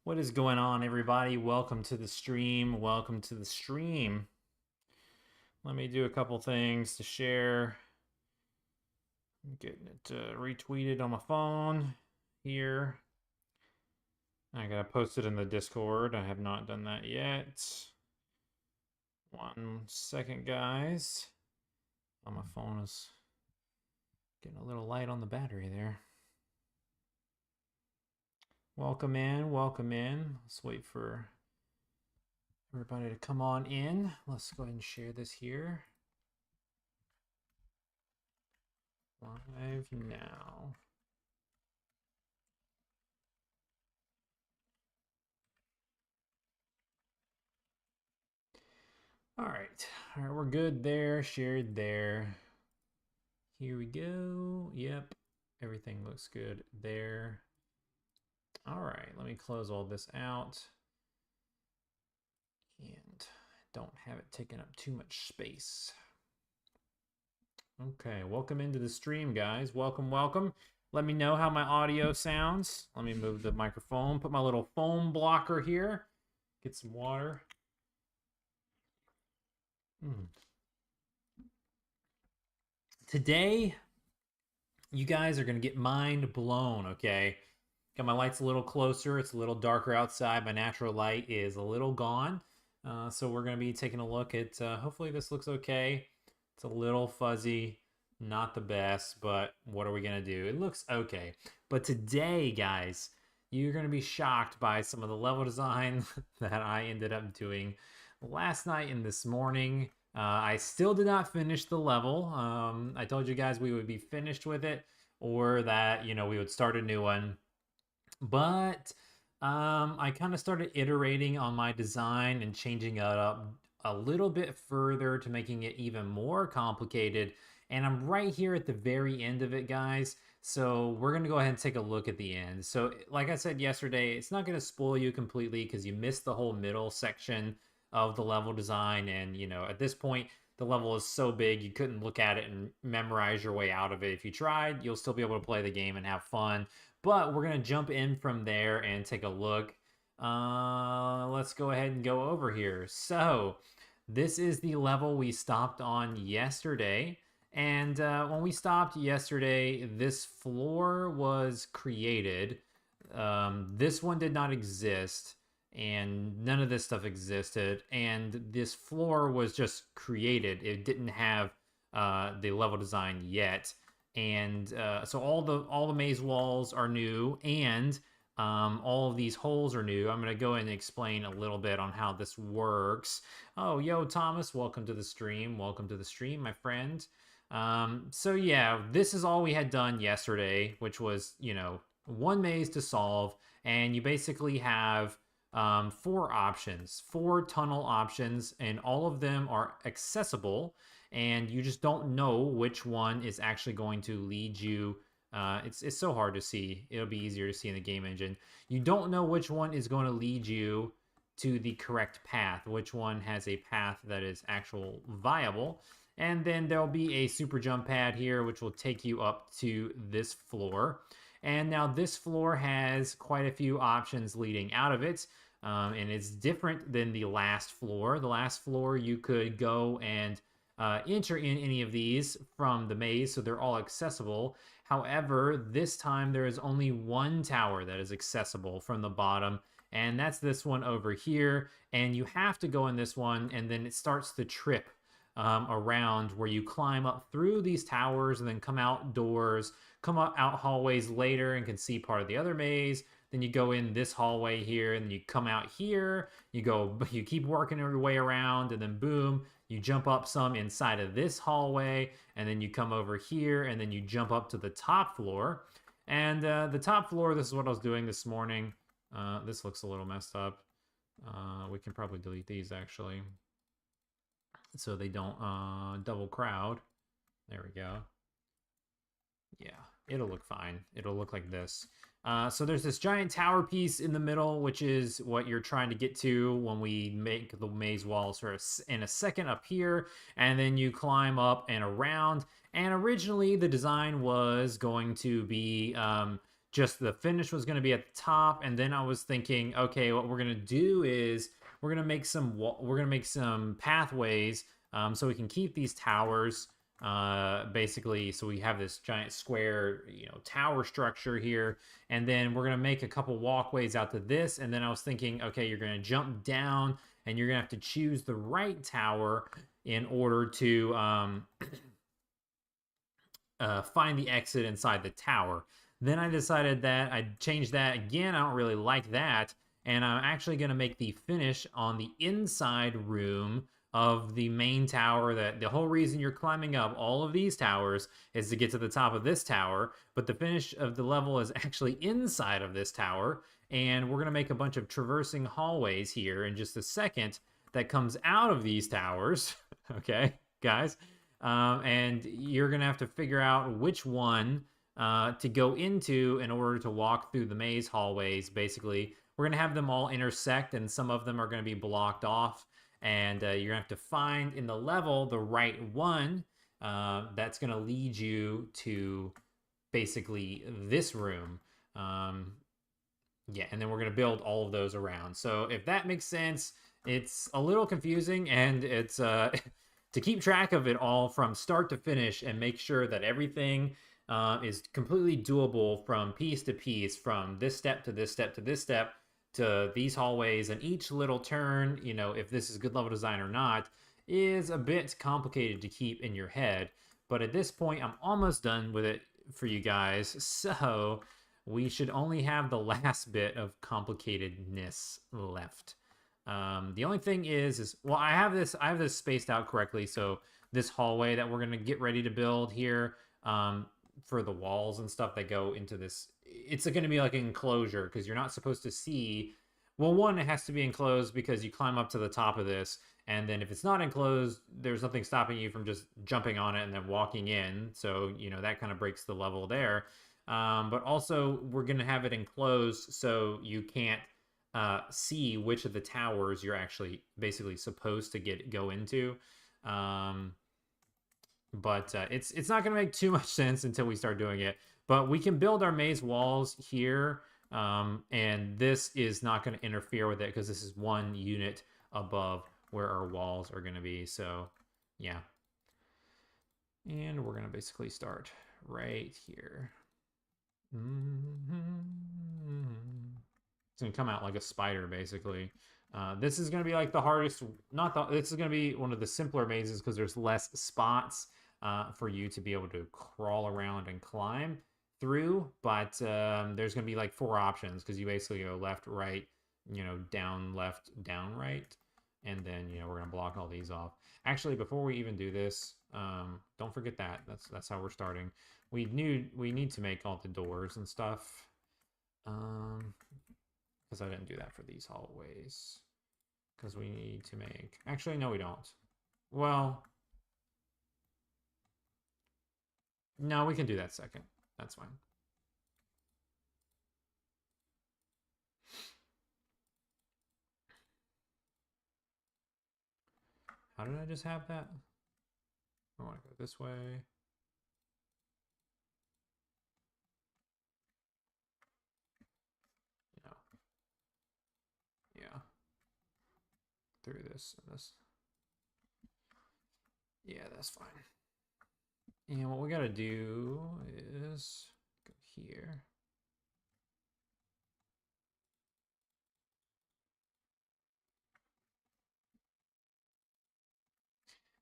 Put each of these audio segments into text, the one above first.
What is going on, everybody? Welcome to the stream. Welcome to the stream. Let me do a couple things to share. I'm getting it retweeted on my phone here. I gotta post it in the Discord. I have not done that yet. 1 second, guys. Oh, my phone is getting a little light on the battery there. Welcome in. Welcome in. Let's wait for everybody to come on in. Let's go ahead and share this here. Live now. All right, we're good there. Shared there. Here we go. Yep, everything looks good there. All right, let me close all this out and don't have it taking up too much space. Okay, welcome into the stream, guys. Welcome, welcome. Let me know how my audio sounds. Let me move the microphone, put my little foam blocker here, get some water. Today, you guys are going to get mind blown, okay? Got my lights a little closer. It's a little darker outside. My natural light is a little gone. So we're going to be taking a look at, hopefully this looks okay. It's a little fuzzy, not the best, but what are we going to do? It looks okay. But today, guys, you're going to be shocked by some of the level design that I ended up doing last night and this morning. I still did not finish the level. I told you guys we would be finished with it or that, we would start a new one. But I kind of started iterating on my design and changing it up a little bit further to making it even more complicated. And I'm right here at the very end of it, guys. So we're going to go ahead and take a look at the end. So like I said yesterday, it's not going to spoil you completely because you missed the whole middle section of the level design. And, at this point, the level is so big you couldn't look at it and memorize your way out of it. If you tried, you'll still be able to play the game and have fun. But we're going to jump in from there and take a look. Let's go ahead and go over here. So this is the level we stopped on yesterday. And when we stopped yesterday, this floor was created. This one did not exist, and none of this stuff existed. And this floor was just created. It didn't have the level design yet. And so all the maze walls are new, and all of these holes are new. I'm going to go and explain a little bit on how this works. Oh, yo, Thomas, welcome to the stream. Welcome to the stream, my friend. So yeah, this is all we had done yesterday, which was, one maze to solve, and you basically have 4 tunnel options, and all of them are accessible, and you just don't know which one is actually going to lead you. It's so hard to see. It'll be easier to see in the game engine. You don't know which one is going to lead you to the correct path, which one has a path that is actual viable. And then there'll be a super jump pad here, which will take you up to this floor. And now this floor has quite a few options leading out of it. And it's different than the last floor. The last floor, you could go and enter in any of these from the maze, so they're all accessible. However, this time there is only one tower that is accessible from the bottom, and that's this one over here. And you have to go in this one, and then it starts to trip around where you climb up through these towers and then come outdoors, come out hallways later and can see part of the other maze. Then you go in this hallway here, and you come out here. You keep working your way around, and then boom, you jump up some inside of this hallway, and then you come over here, and then you jump up to the top floor. And the top floor, this is what I was doing this morning. This looks a little messed up. We can probably delete these, actually, so they don't double crowd. There we go. Yeah, it'll look fine. It'll look like this. So there's this giant tower piece in the middle, which is what you're trying to get to when we make the maze walls for in a second up here. And then you climb up and around. And originally the design was going to be just the finish was going to be at the top, and then I was thinking, okay, what we're going to do is we're going to make some pathways, so we can keep these towers, basically, so we have this giant square, tower structure here, and then we're going to make a couple walkways out to this. And then I was thinking, okay, you're going to jump down and you're going to have to choose the right tower in order to find the exit inside the tower. Then I decided that I'd change that again. I don't really like that. And I'm actually going to make the finish on the inside room of the main tower. That the whole reason you're climbing up all of these towers is to get to the top of this tower. But the finish of the level is actually inside of this tower. And we're going to make a bunch of traversing hallways here in just a second that comes out of these towers. Okay, guys? And you're gonna have to figure out which one to go into in order to walk through the maze hallways. Basically, we're gonna have them all intersect, and some of them are gonna be blocked off. And you're gonna have to find in the level the right one that's gonna lead you to basically this room. Yeah, and then we're gonna build all of those around. So if that makes sense, it's a little confusing, and it's to keep track of it all from start to finish and make sure that everything is completely doable from piece to piece, from this step to this step to this step to these hallways, and each little turn, if this is good level design or not, is a bit complicated to keep in your head. But at this point, I'm almost done with it for you guys. So we should only have the last bit of complicatedness left. The only thing is well, I have this spaced out correctly. So this hallway that we're gonna get ready to build here, for the walls and stuff that go into this, it's gonna be like an enclosure because you're not supposed to see. Well, one, it has to be enclosed because you climb up to the top of this, and then if it's not enclosed, there's nothing stopping you from just jumping on it and then walking in. So that kind of breaks the level there. But also, we're gonna have it enclosed so you can't see which of the towers you're actually basically supposed to go into. But it's not going to make too much sense until we start doing it. But we can build our maze walls here, and this is not going to interfere with it because this is one unit above where our walls are going to be. So, yeah. And we're going to basically start right here. It's gonna come out like a spider, basically. This is gonna be like the hardest. Not the. This is gonna be one of the simpler mazes because there's less spots for you to be able to crawl around and climb through. But there's gonna be like 4 options because you basically go left, right, down, left, down, right, and then we're gonna block all these off. Actually, before we even do this, don't forget that. That's how we're starting. We need to make all the doors and stuff. Because I didn't do that for these hallways. Because we need to make... Actually, no, we don't. Well... No, we can do that second. That's fine. How did I just have that? I want to go this way. Yeah. Through this and this. Yeah, that's fine. And what we gotta do is go here.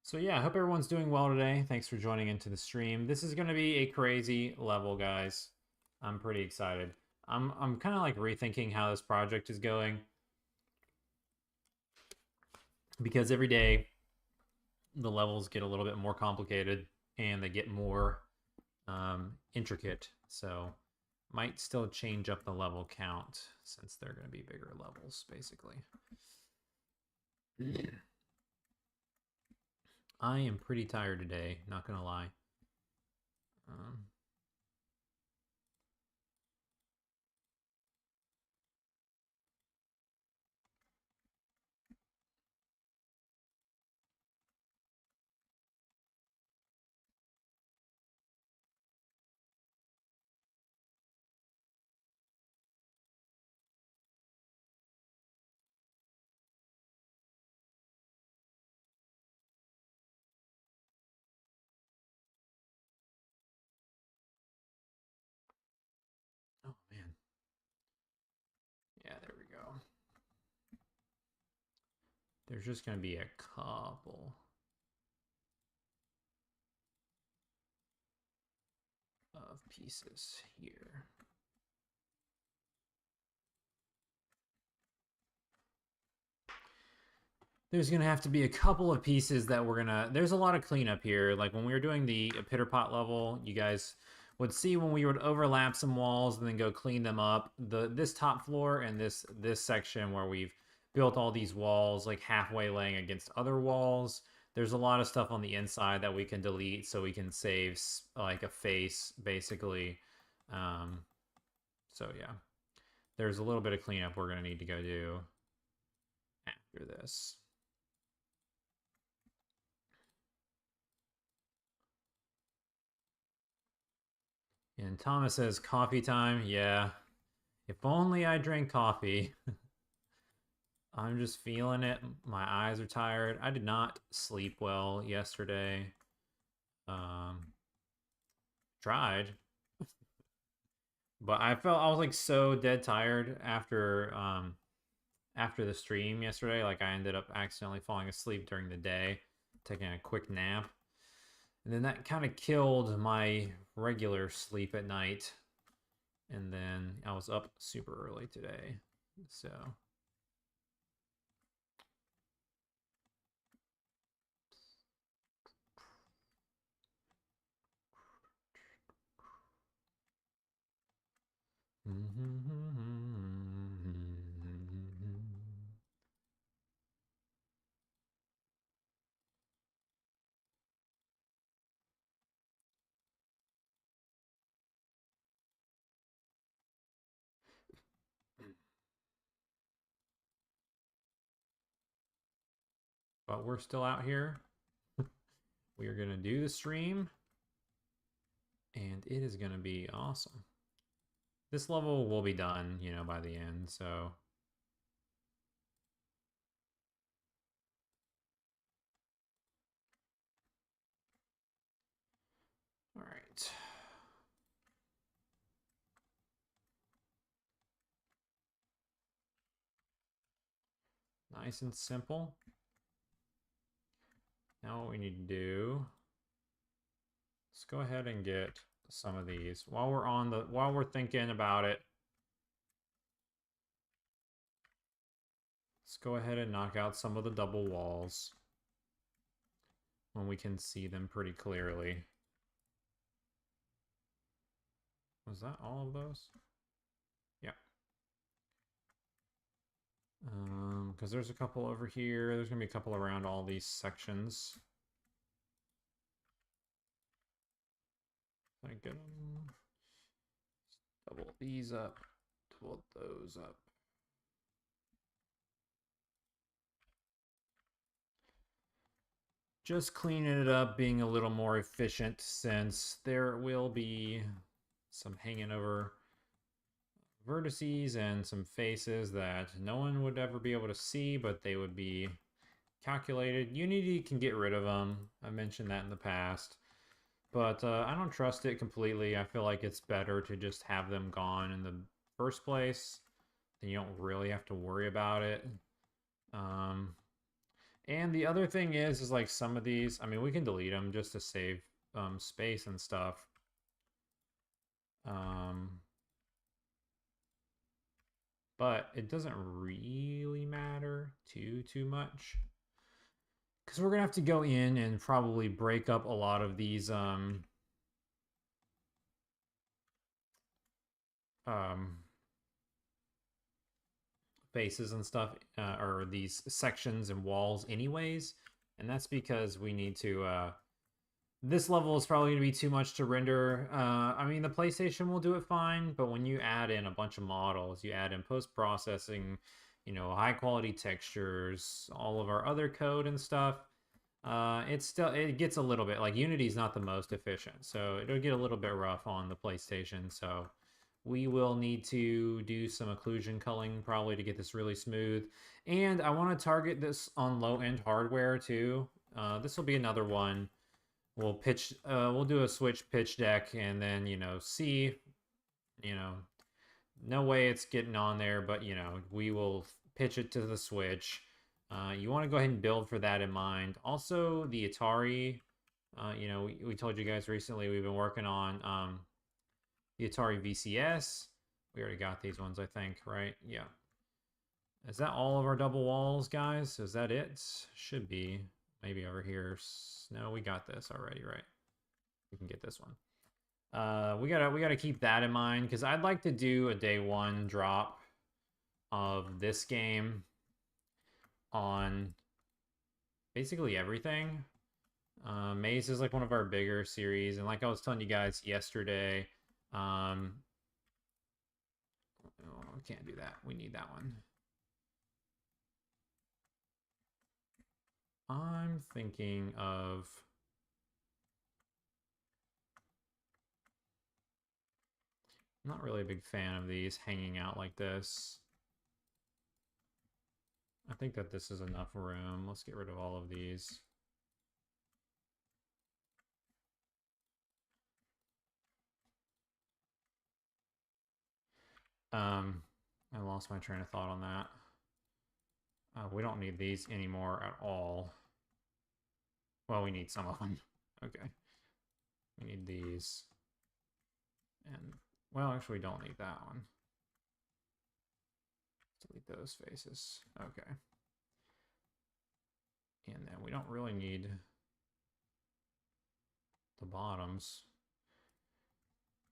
So yeah, I hope everyone's doing well today. Thanks for joining into the stream. This is gonna be a crazy level, guys. I'm pretty excited. I'm kind of like rethinking how this project is going because every day the levels get a little bit more complicated and they get more intricate. So might still change up the level count since they're going to be bigger levels, basically. I am pretty tired today, not gonna lie. There's just going to be a couple of pieces here. There's going to have to be a couple of pieces that we're going to... There's a lot of cleanup here. Like when we were doing the pitter pot level, you guys would see when we would overlap some walls and then go clean them up. This top floor and this section where we've built all these walls like halfway laying against other walls. There's a lot of stuff on the inside that we can delete so we can save like a face basically. So yeah, there's a little bit of cleanup we're going to need to go do after this. And Thomas says, coffee time. Yeah. If only I drank coffee. I'm just feeling it. My eyes are tired. I did not sleep well yesterday. Tried. But I was like so dead tired after the stream yesterday. Like I ended up accidentally falling asleep during the day, taking a quick nap. And then that kind of killed my regular sleep at night. And then I was up super early today. So but we're still out here. We are going to do the stream. And it is going to be awesome. This level will be done, you know, by the end, so... All right. Nice and simple. Now what we need to do... Let's go ahead and get some of these. While we're thinking about it, let's go ahead and knock out some of the double walls when we can see them pretty clearly. Was that all of those? Yeah. Because there's a couple over here. There's gonna be a couple around all these sections. I get them. Double these up. Double those up. Just cleaning it up, being a little more efficient since there will be some hanging over vertices and some faces that no one would ever be able to see, but they would be calculated. Unity can get rid of them. I mentioned that in the past. But I don't trust it completely. I feel like it's better to just have them gone in the first place. Then you don't really have to worry about it. And the other thing is like some of these, I mean, we can delete them just to save space and stuff. But it doesn't really matter too much. Because we're going to have to go in and probably break up a lot of these faces and stuff, or these sections and walls anyways. And that's because we need to... this level is probably going to be too much to render. I mean, the PlayStation will do it fine, but when you add in a bunch of models, you add in post-processing, you know, high-quality textures, all of our other code and stuff, it gets a little bit... Like, Unity's not the most efficient, so it'll get a little bit rough on the PlayStation, so... We will need to do some occlusion culling probably to get this really smooth. And I want to target this on low-end hardware too. This will be another one. We'll do a switch pitch deck and then, you know, see, you know, no way it's getting on there, but, you know, we will pitch it to the switch. You want to go ahead and build for that in mind. Also, the Atari, you know, we told you guys recently we've been working on the Atari VCS. We already got these ones, I think, right? Yeah. Is that all of our double walls, guys? Is that it? Should be. Maybe over here. No, we got this already, right? We can get this one. We gotta keep that in mind because I'd like to do a day one drop of this game on basically everything. Maze is like one of our bigger series, and like I was telling you guys yesterday, oh, we can't do that. We need that one. I'm thinking of I'm not really a big fan of these hanging out like this. I think that this is enough room. Let's get rid of all of these. I lost my train of thought on that. We don't need these anymore at all. Well, we need some of them. Okay. We need these. And, well, actually, we don't need that one. Delete those faces. Okay. And then we don't really need the bottoms.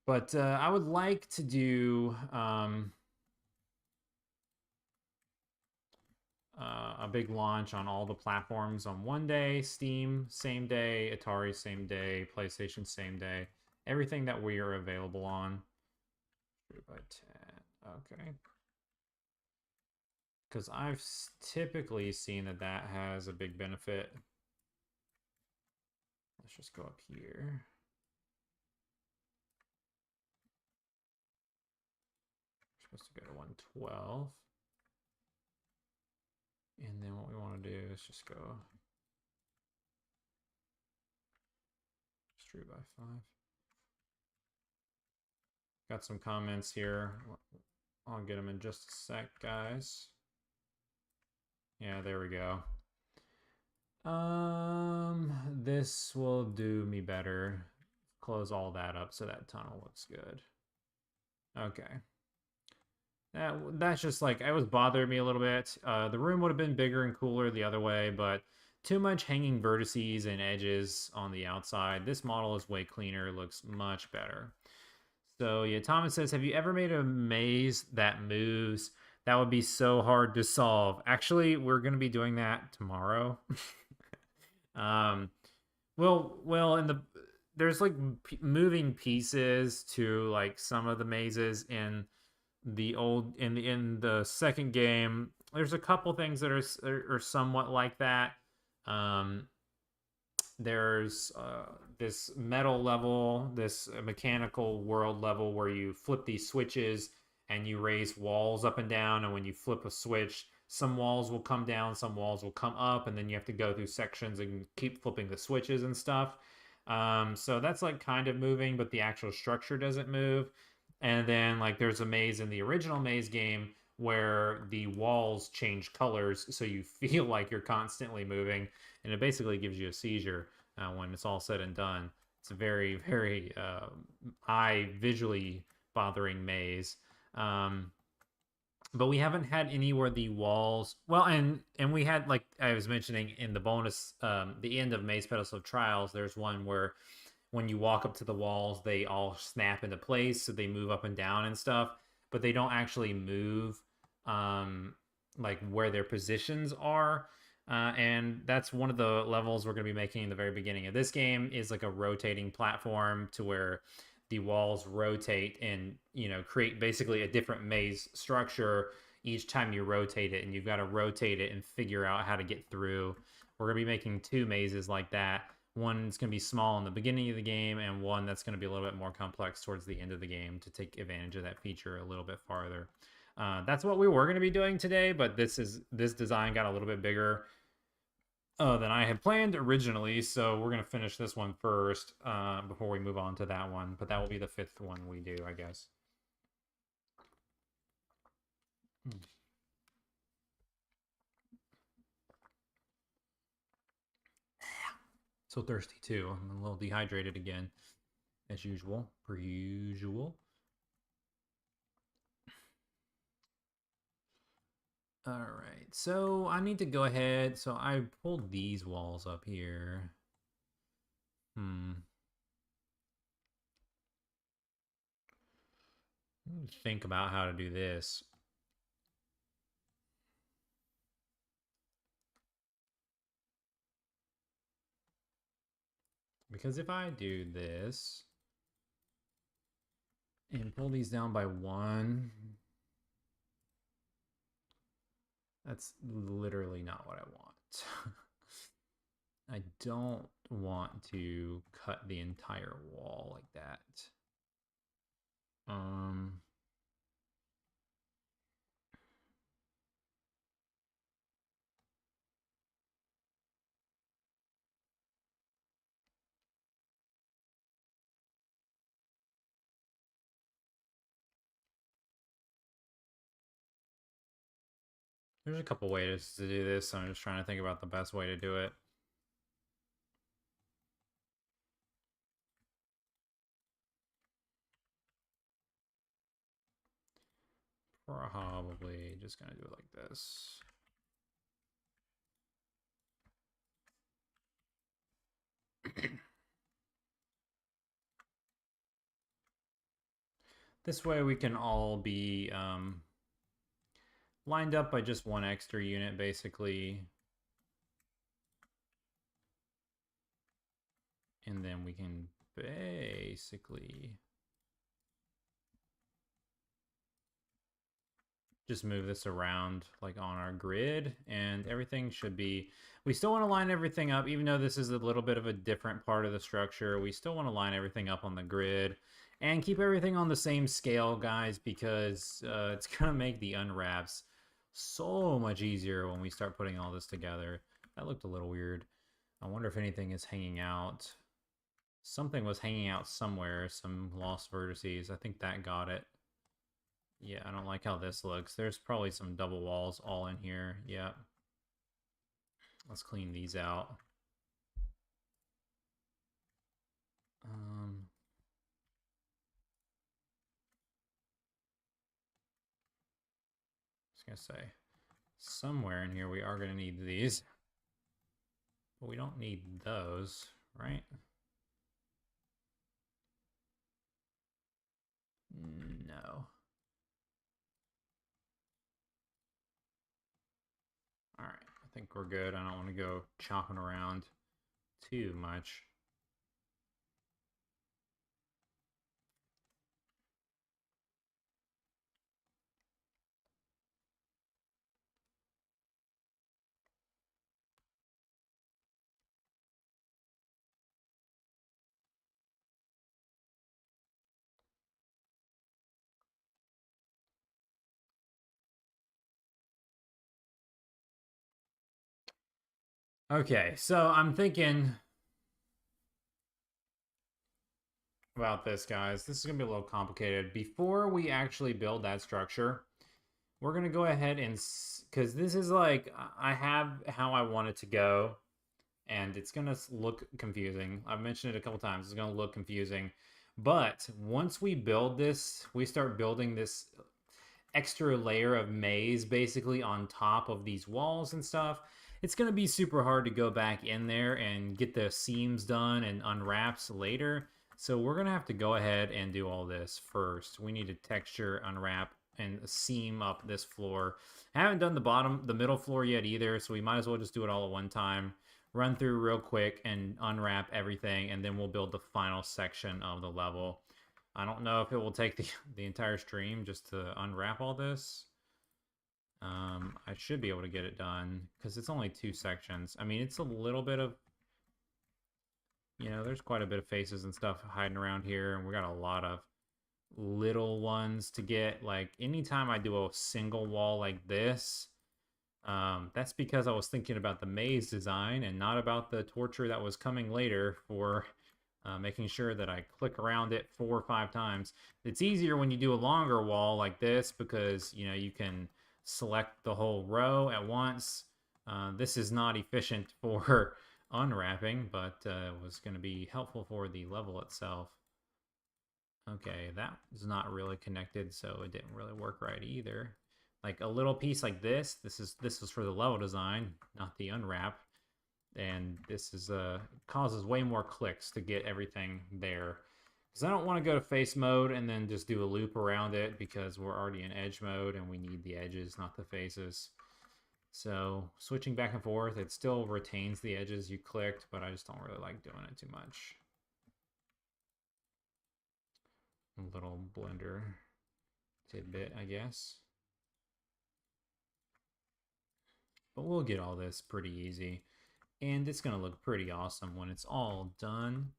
But I would like to do a big launch on all the platforms on one day. Steam, same day. Atari, same day. PlayStation, same day. Everything that we are available on. 3 by 10. Okay. Because I've typically seen that that has a big benefit. Let's just go up here. We're supposed to go to 112. And then what we want to do is just go 3 by 5. Got some comments here. I'll get them in just a sec, guys. Yeah, there we go. This will do me better. Close all that up so that tunnel looks good. Okay. That's just like, it was bothering me a little bit. The room would have been bigger and cooler the other way, but too much hanging vertices and edges on the outside. This model is way cleaner, looks much better. So yeah, Thomas says, have you ever made a maze that moves? That would be so hard to solve. Actually, we're going to be doing that tomorrow. um, well, and there's like moving pieces to like some of the mazes in the old in the second game. There's a couple things that are somewhat like that. Um, there's this metal level, this mechanical world level where you flip these switches and you raise walls up and down, and when you flip a switch, some walls will come down, some walls will come up, and then you have to go through sections and keep flipping the switches and stuff. So that's like kind of moving, but the actual structure doesn't move. And then like there's a maze in the original maze game where the walls change colors, so you feel like you're constantly moving, and it basically gives you a seizure when it's all said and done. It's a very, very eye visually bothering maze. But we haven't had any where the walls, well, and we had, like I was mentioning in the bonus, the end of Maze Pedestal Trials, there's one where when you walk up to the walls, they all snap into place, so they move up and down and stuff, but they don't actually move like where their positions are. And that's one of the levels we're going to be making in the very beginning of this game, is like a rotating platform to where the walls rotate and, you know, create basically a different maze structure each time you rotate it, and you've got to rotate it and figure out how to get through. We're going to be making 2 mazes like that. One's going to be small in the beginning of the game, and one that's going to be a little bit more complex towards the end of the game to take advantage of that feature a little bit farther. That's what we were going to be doing today, but this design got a little bit bigger than I had planned originally, so we're going to finish this one first before we move on to that one. But that will be the 5th one we do, I guess. so thirsty too. I'm a little dehydrated again, as usual, per usual. All right, so I need to go ahead. So I pulled these walls up here. Think about how to do this. Because if I do this and pull these down by one, that's literally not what I want. I don't want to cut the entire wall like that. There's a couple ways to do this. So I'm just trying to think about the best way to do it. Probably just gonna do it like this. This way we can all be lined up by just one extra unit, basically. And then we can basically just move this around like on our grid, and everything should be, we still want to line everything up. Even though this is a little bit of a different part of the structure, we still want to line everything up on the grid and keep everything on the same scale, guys, because it's gonna make the unwraps so much easier when we start putting all this together. That looked a little weird. I wonder if anything is hanging out. Something was hanging out somewhere, some lost vertices. I think that got it. Yeah, I don't like how this looks. There's probably some double walls all in here. Yeah. Let's clean these out. I was gonna say, somewhere in here we are gonna need these. But we don't need those, right? No. Alright, I think we're good. I don't want to go chopping around too much. Okay, so I'm thinking about this, guys. This is going to be a little complicated. Before we actually build that structure, we're going to go ahead and, because this is like, I have how I want it to go, and it's going to look confusing. I've mentioned it a couple times. It's going to look confusing. But once we build this, we start building this extra layer of maze basically on top of these walls and stuff. It's going to be super hard to go back in there and get the seams done and unwraps later. So we're going to have to go ahead and do all this first. We need to texture, unwrap, and seam up this floor. I haven't done the middle floor yet either, so we might as well just do it all at one time. Run through real quick and unwrap everything, and then we'll build the final section of the level. I don't know if it will take the entire stream just to unwrap all this. I should be able to get it done because it's only 2 sections. I mean, it's a little bit of, there's quite a bit of faces and stuff hiding around here, and we got a lot of little ones to get. Like, anytime I do a single wall like this, that's because I was thinking about the maze design and not about the torture that was coming later for making sure that I click around it 4 or 5 times. It's easier when you do a longer wall like this because, you can select the whole row at once. This is not efficient for unwrapping, but was going to be helpful for the level itself. Okay, that is not really connected, so it didn't really work right either. Like a little piece like this is for the level design, not the unwrap. And this is causes way more clicks to get everything there. Because I don't want to go to face mode and then just do a loop around it because we're already in edge mode and we need the edges, not the faces. So switching back and forth, it still retains the edges you clicked, but I just don't really like doing it too much. A little blender tidbit, I guess. But we'll get all this pretty easy. And it's going to look pretty awesome when it's all done.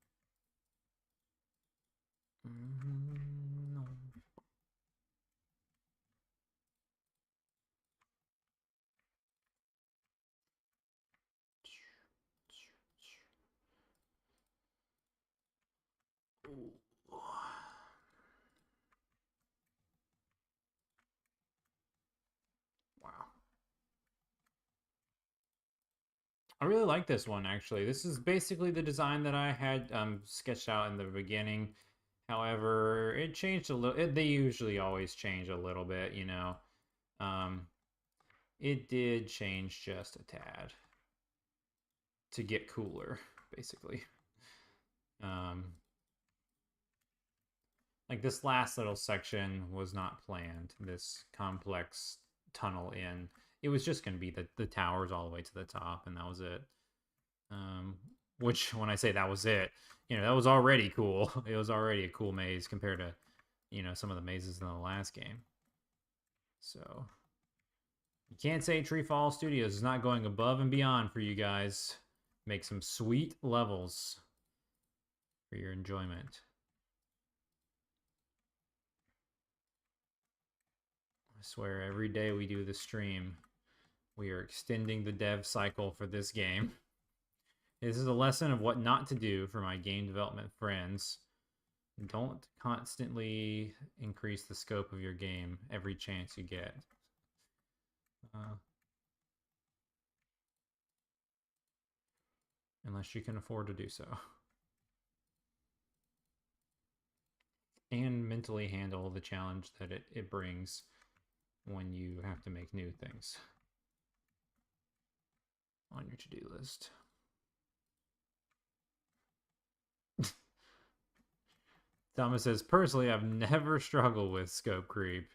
Wow. I really like this one, actually. This is basically the design that I had sketched out in the beginning. However, it changed a little. They usually always change a little bit, you know. Um, it did change just a tad to get cooler, basically. Um, like this last little section was not planned. This complex tunnel in. It was just going to be the towers all the way to the top, and that was it. Which, when I say that was it, you know, that was already cool. It was already a cool maze compared to, you know, some of the mazes in the last game. So, you can't say TreeFall Studios is not going above and beyond for you guys. Make some sweet levels for your enjoyment. I swear, every day we do the stream, we are extending the dev cycle for this game. This is a lesson of what not to do for my game development friends. Don't constantly increase the scope of your game every chance you get. Unless you can afford to do so. And mentally handle the challenge that it brings when you have to make new things on your to-do list. Thomas says, personally, I've never struggled with scope creep.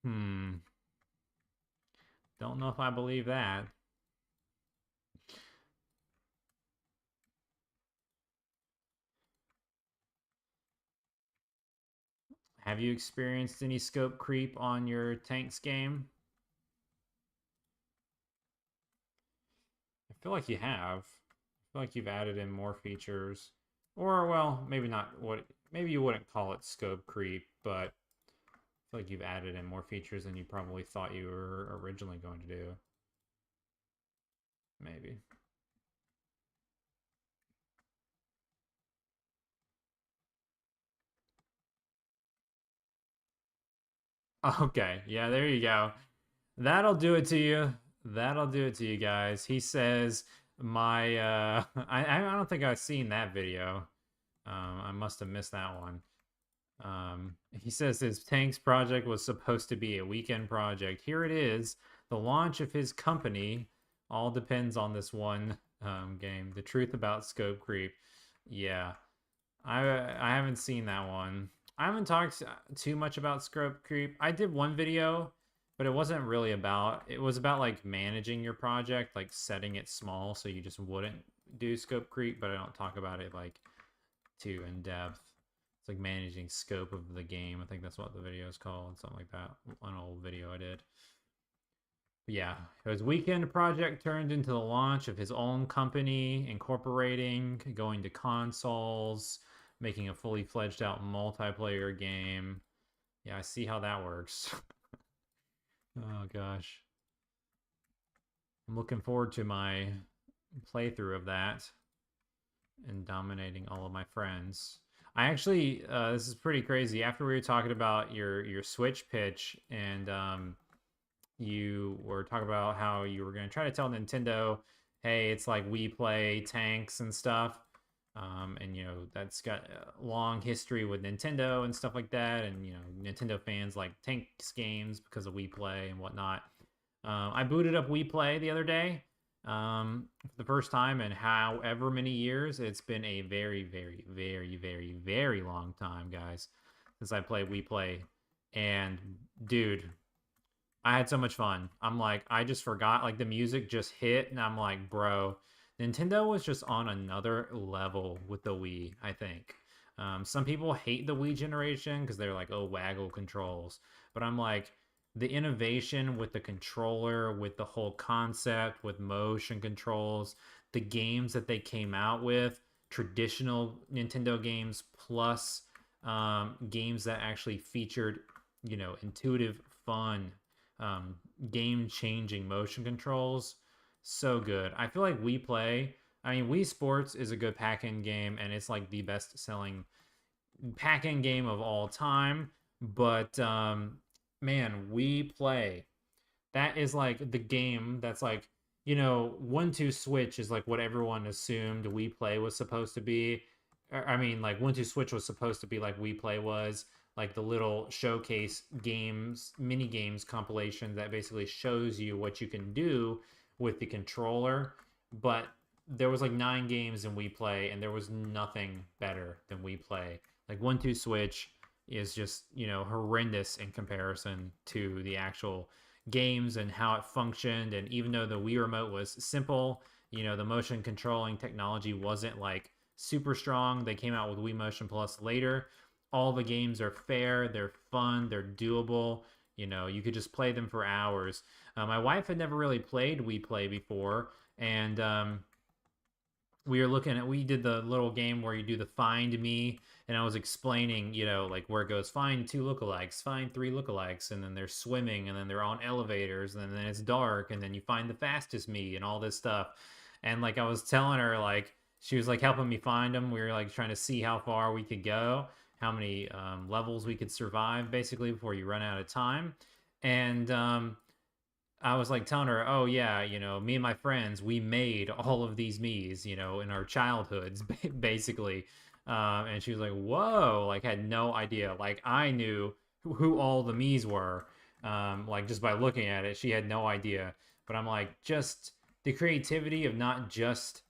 Don't know if I believe that. Have you experienced any scope creep on your tanks game? I feel like you have. I feel like you've added in more features. Or, well, maybe not what... Maybe you wouldn't call it scope creep, but I feel like you've added in more features than you probably thought you were originally going to do. Maybe. Okay, yeah, there you go. That'll do it to you. That'll do it to you guys. He says my I don't think I've seen that video. I must have missed that one. He says his tanks project was supposed to be a weekend project. Here it is. The launch of his company all depends on this one game. The truth about scope creep. Yeah, I haven't seen that one. I haven't talked too much about scope creep. I did one video, but it wasn't really about. It was about like managing your project, like setting it small so you just wouldn't do scope creep. But I don't talk about it like too in depth. It's like managing scope of the game. I think that's what the video is called, something like that. An old video I did. But yeah, his weekend project turned into the launch of his own company, incorporating, going to consoles, making a fully fledged out multiplayer game. Yeah, I see how that works. Oh gosh. I'm looking forward to my playthrough of that and dominating all of my friends. I actually, this is pretty crazy. After we were talking about your Switch pitch, and you were talking about how you were going to try to tell Nintendo, hey, it's like we play tanks and stuff. And you know that's got a long history with Nintendo and stuff like that, and you know Nintendo fans like tanks games because of Wii Play and whatnot. I booted up Wii Play the other day for the first time in however many years. It's been a very, very, very, very, very long time, guys, since I played Wii Play. And dude, I had so much fun. I'm like, I just forgot, like the music just hit, and I'm like, bro, Nintendo was just on another level with the Wii, I think. Some people hate the Wii generation because they're like, oh, waggle controls. But I'm like, the innovation with the controller, with the whole concept, with motion controls, the games that they came out with, traditional Nintendo games plus games that actually featured, you know, intuitive, fun um, game changing motion controls. So good. I feel like Wii Play, I mean, Wii Sports is a good pack in game, and it's like the best selling pack in game of all time. But man, Wii Play, that is like the game that's like, you know, 1-2 Switch is like what everyone assumed Wii Play was supposed to be. I mean, like 1-2 Switch was supposed to be like Wii Play was, like the little showcase games, mini games compilation that basically shows you what you can do with the controller. But there was like 9 games in Wii Play, and there was nothing better than Wii Play. Like 1-2 Switch is just, you know, horrendous in comparison to the actual games and how it functioned. And even though the Wii remote was simple, you know, the motion controlling technology wasn't like super strong. They came out with Wii Motion Plus later. All the games are fair, they're fun, they're doable. You know, you could just play them for hours. My wife had never really played Wii Play before, and we did the little game where you do the find me, and I was explaining, you know, like where it goes, find 2 lookalikes, find 3 lookalikes, and then they're swimming, and then they're on elevators, and then it's dark, and then you find the fastest me and all this stuff. And like I was telling her, like she was like helping me find them. We were like trying to see how far we could go, how many levels we could survive basically before you run out of time. And I was like telling her, oh yeah, you know, me and my friends, we made all of these me's, you know, in our childhoods, basically. And she was like, whoa, like had no idea. Like I knew who all the me's were, like just by looking at it. She had no idea. But I'm like, just the creativity of not just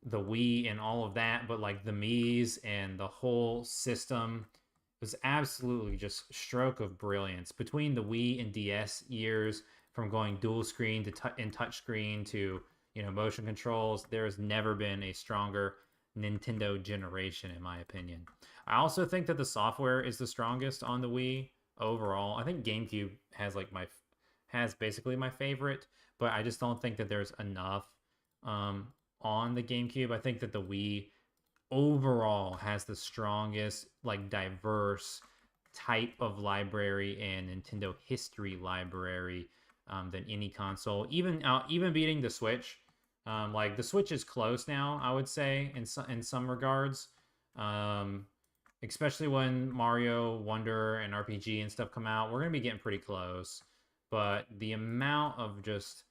the Wii and all of that, but like the Mii's and the whole system was absolutely just stroke of brilliance between the Wii and DS years, from going dual screen to and touch screen to, you know, motion controls. There has never been a stronger Nintendo generation, in my opinion. I also think that the software is the strongest on the Wii overall. I think GameCube has like has basically my favorite, but I just don't think that there's enough um, on the GameCube. I think that the Wii overall has the strongest, like, diverse type of library and Nintendo history library than any console. Even beating the Switch. Like the Switch is close now, I would say, in some regards. Um, Especially when Mario Wonder and RPG and stuff come out, we're gonna be getting pretty close. But the amount of just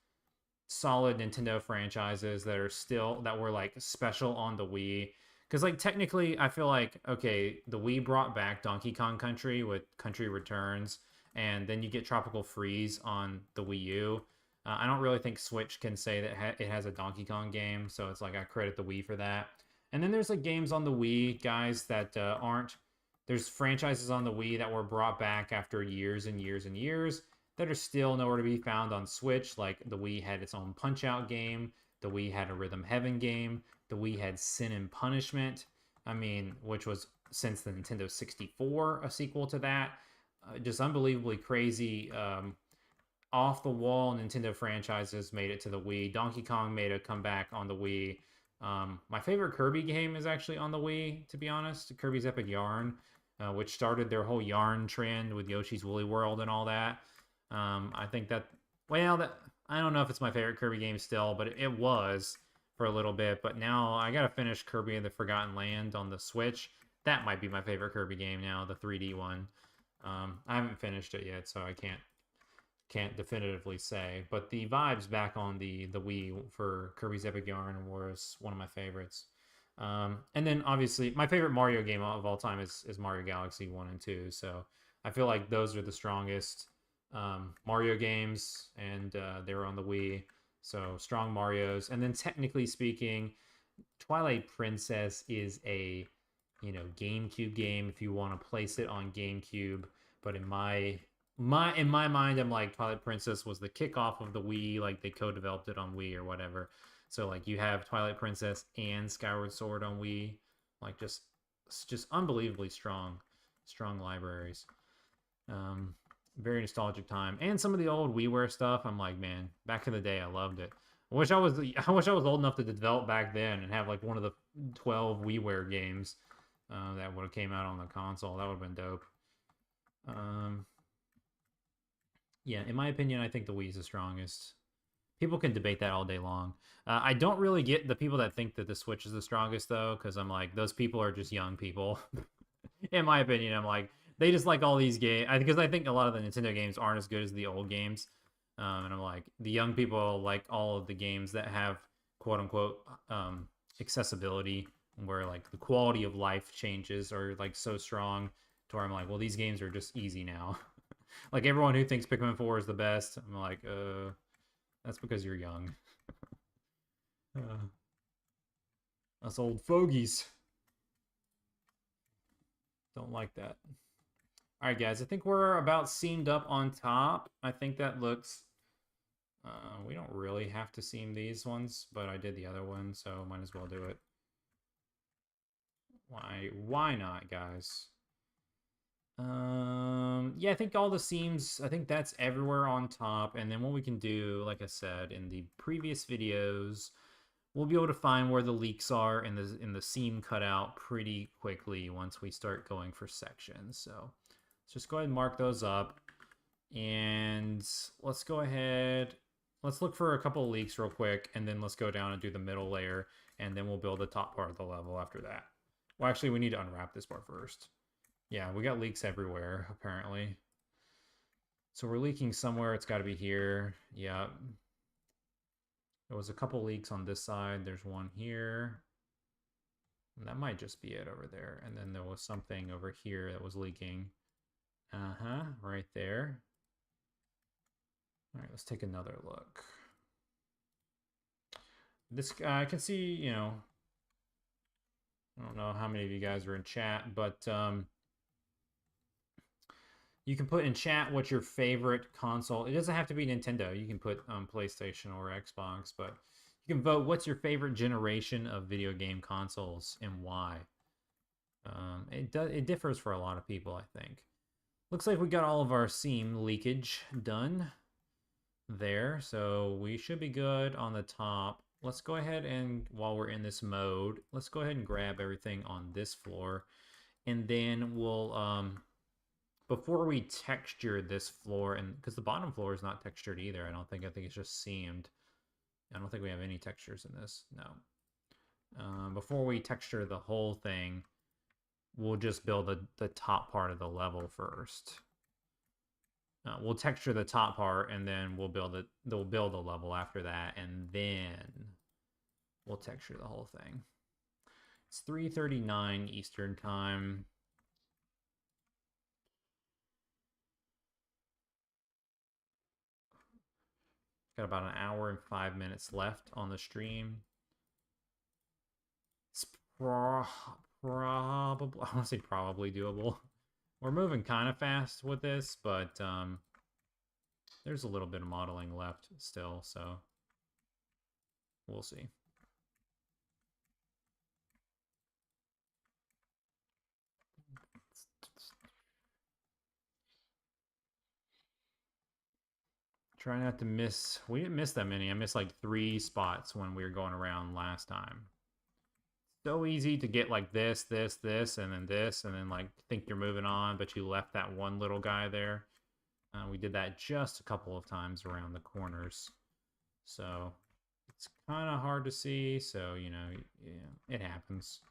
solid Nintendo franchises that were like special on the Wii. Because like technically, I feel like okay, the Wii brought back Donkey Kong Country with Country Returns, and then you get Tropical Freeze on the Wii U. I don't really think Switch can say that it has a Donkey Kong game, so it's like I credit the Wii for that. And then there's like games on the Wii, guys, that aren't. There's franchises on the Wii that were brought back after years and years and years that are still nowhere to be found on Switch. Like the Wii had its own Punch Out game, the Wii had a Rhythm Heaven game, the Wii had Sin and Punishment. I mean, which was since the Nintendo 64 a sequel to that. Just unbelievably crazy. Off the wall Nintendo franchises made it to the Wii. Donkey Kong made a comeback on the Wii. My favorite Kirby game is actually on the Wii, to be honest. Kirby's Epic Yarn, which started their whole yarn trend with Yoshi's Woolly World and all that. I think that, well, that I don't know if it's my favorite Kirby game still, but it was for a little bit. But now I gotta finish Kirby and the Forgotten Land on the Switch. That might be my favorite Kirby game now, the 3D one. I haven't finished it yet, so I can't definitively say. But the vibes back on the Wii for Kirby's Epic Yarn was one of my favorites. And then obviously my favorite Mario game of all time is Mario Galaxy 1 and 2. So I feel like those are the strongest Mario games, and they were on the Wii. So strong Marios. And then technically speaking, Twilight Princess is a GameCube game if you want to place it on GameCube. But in my mind, I'm like Twilight Princess was the kickoff of the Wii, like they co-developed it on Wii or whatever. So like you have Twilight Princess and Skyward Sword on Wii, like just unbelievably strong libraries. Um, Very nostalgic time, and some of the old WiiWare stuff. I'm like, man, back in the day, I loved it. I wish I was old enough to develop back then and have like one of the 12 WiiWare games that would have came out on the console. That would have been dope. Um, yeah, in my opinion, I think the Wii is the strongest. People can debate that all day long. I don't really get the people that think that the Switch is the strongest though, because I'm like, those people are just young people. In my opinion, I'm like, they just like all these games because I think a lot of the Nintendo games aren't as good as the old games. And I'm like, the young people like all of the games that have quote unquote accessibility, where like the quality of life changes are like so strong to where I'm like, well, these games are just easy now. Like everyone who thinks Pikmin 4 is the best, I'm like, that's because you're young. Uh, us old fogies don't like that. All right, guys, I think we're about seamed up on top. I think that looks... we don't really have to seam these ones, but I did the other one, so might as well do it. Why not, guys? Yeah, I think all the seams, I think that's everywhere on top. And then what we can do, like I said in the previous videos, we'll be able to find where the leaks are in the seam cutout pretty quickly once we start going for sections. So let's just go ahead and mark those up. And let's go ahead, let's look for a couple of leaks real quick, and then let's go down and do the middle layer, and then we'll build the top part of the level after that. Well, actually, we need to unwrap this part first. Yeah, we got leaks everywhere, apparently. So we're leaking somewhere. It's got to be here. Yeah. There was a couple leaks on this side. There's one here. And that might just be it over there. And then there was something over here that was leaking. Uh-huh, right there. All right, let's take another look. This guy, I can see, I don't know how many of you guys are in chat, but you can put in chat what's your favorite console. It doesn't have to be Nintendo. You can put PlayStation or Xbox, but you can vote what's your favorite generation of video game consoles and why. It differs for a lot of people, I think. Looks like we got all of our seam leakage done there, so we should be good on the top. Let's go ahead and, while we're in this mode, let's go ahead and grab everything on this floor, and then we'll before we texture this floor, and because the bottom floor is not textured either, I think it's just seamed. I don't think we have any textures in this. No. Before we texture the whole thing, we'll just build the top part of the level first. We'll texture the top part, and then we'll build it. They'll build a level after that, and then we'll texture the whole thing. It's 3:39 Eastern time. Got about an hour and 5 minutes left on the stream. It's probably, I want to say probably doable. We're moving kind of fast with this, but there's a little bit of modeling left still, so we'll see. Try not to miss. We didn't miss that many. I missed like 3 spots when we were going around last time. So easy to get like this, and then like think you're moving on, but you left that one little guy there. We did that just a couple of times around the corners. So it's kind of hard to see. So, yeah, it happens.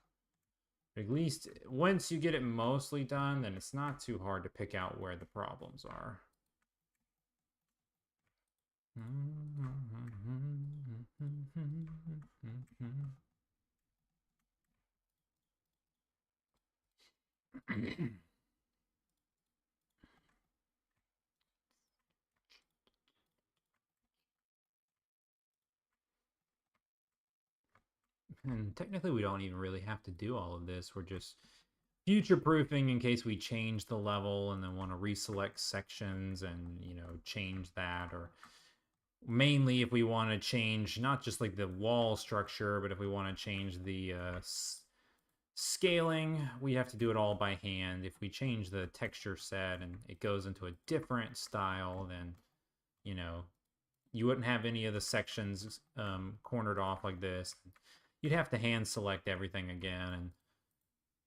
At least once you get it mostly done, then it's not too hard to pick out where the problems are. And technically, we don't even really have to do all of this. We're just future proofing in case we change the level and then want to reselect sections and, change that. Or mainly if we want to change not just like the wall structure, but if we want to change the scaling, we have to do it all by hand. If we change the texture set and it goes into a different style, then, you wouldn't have any of the sections cornered off like this. You'd have to hand select everything again, and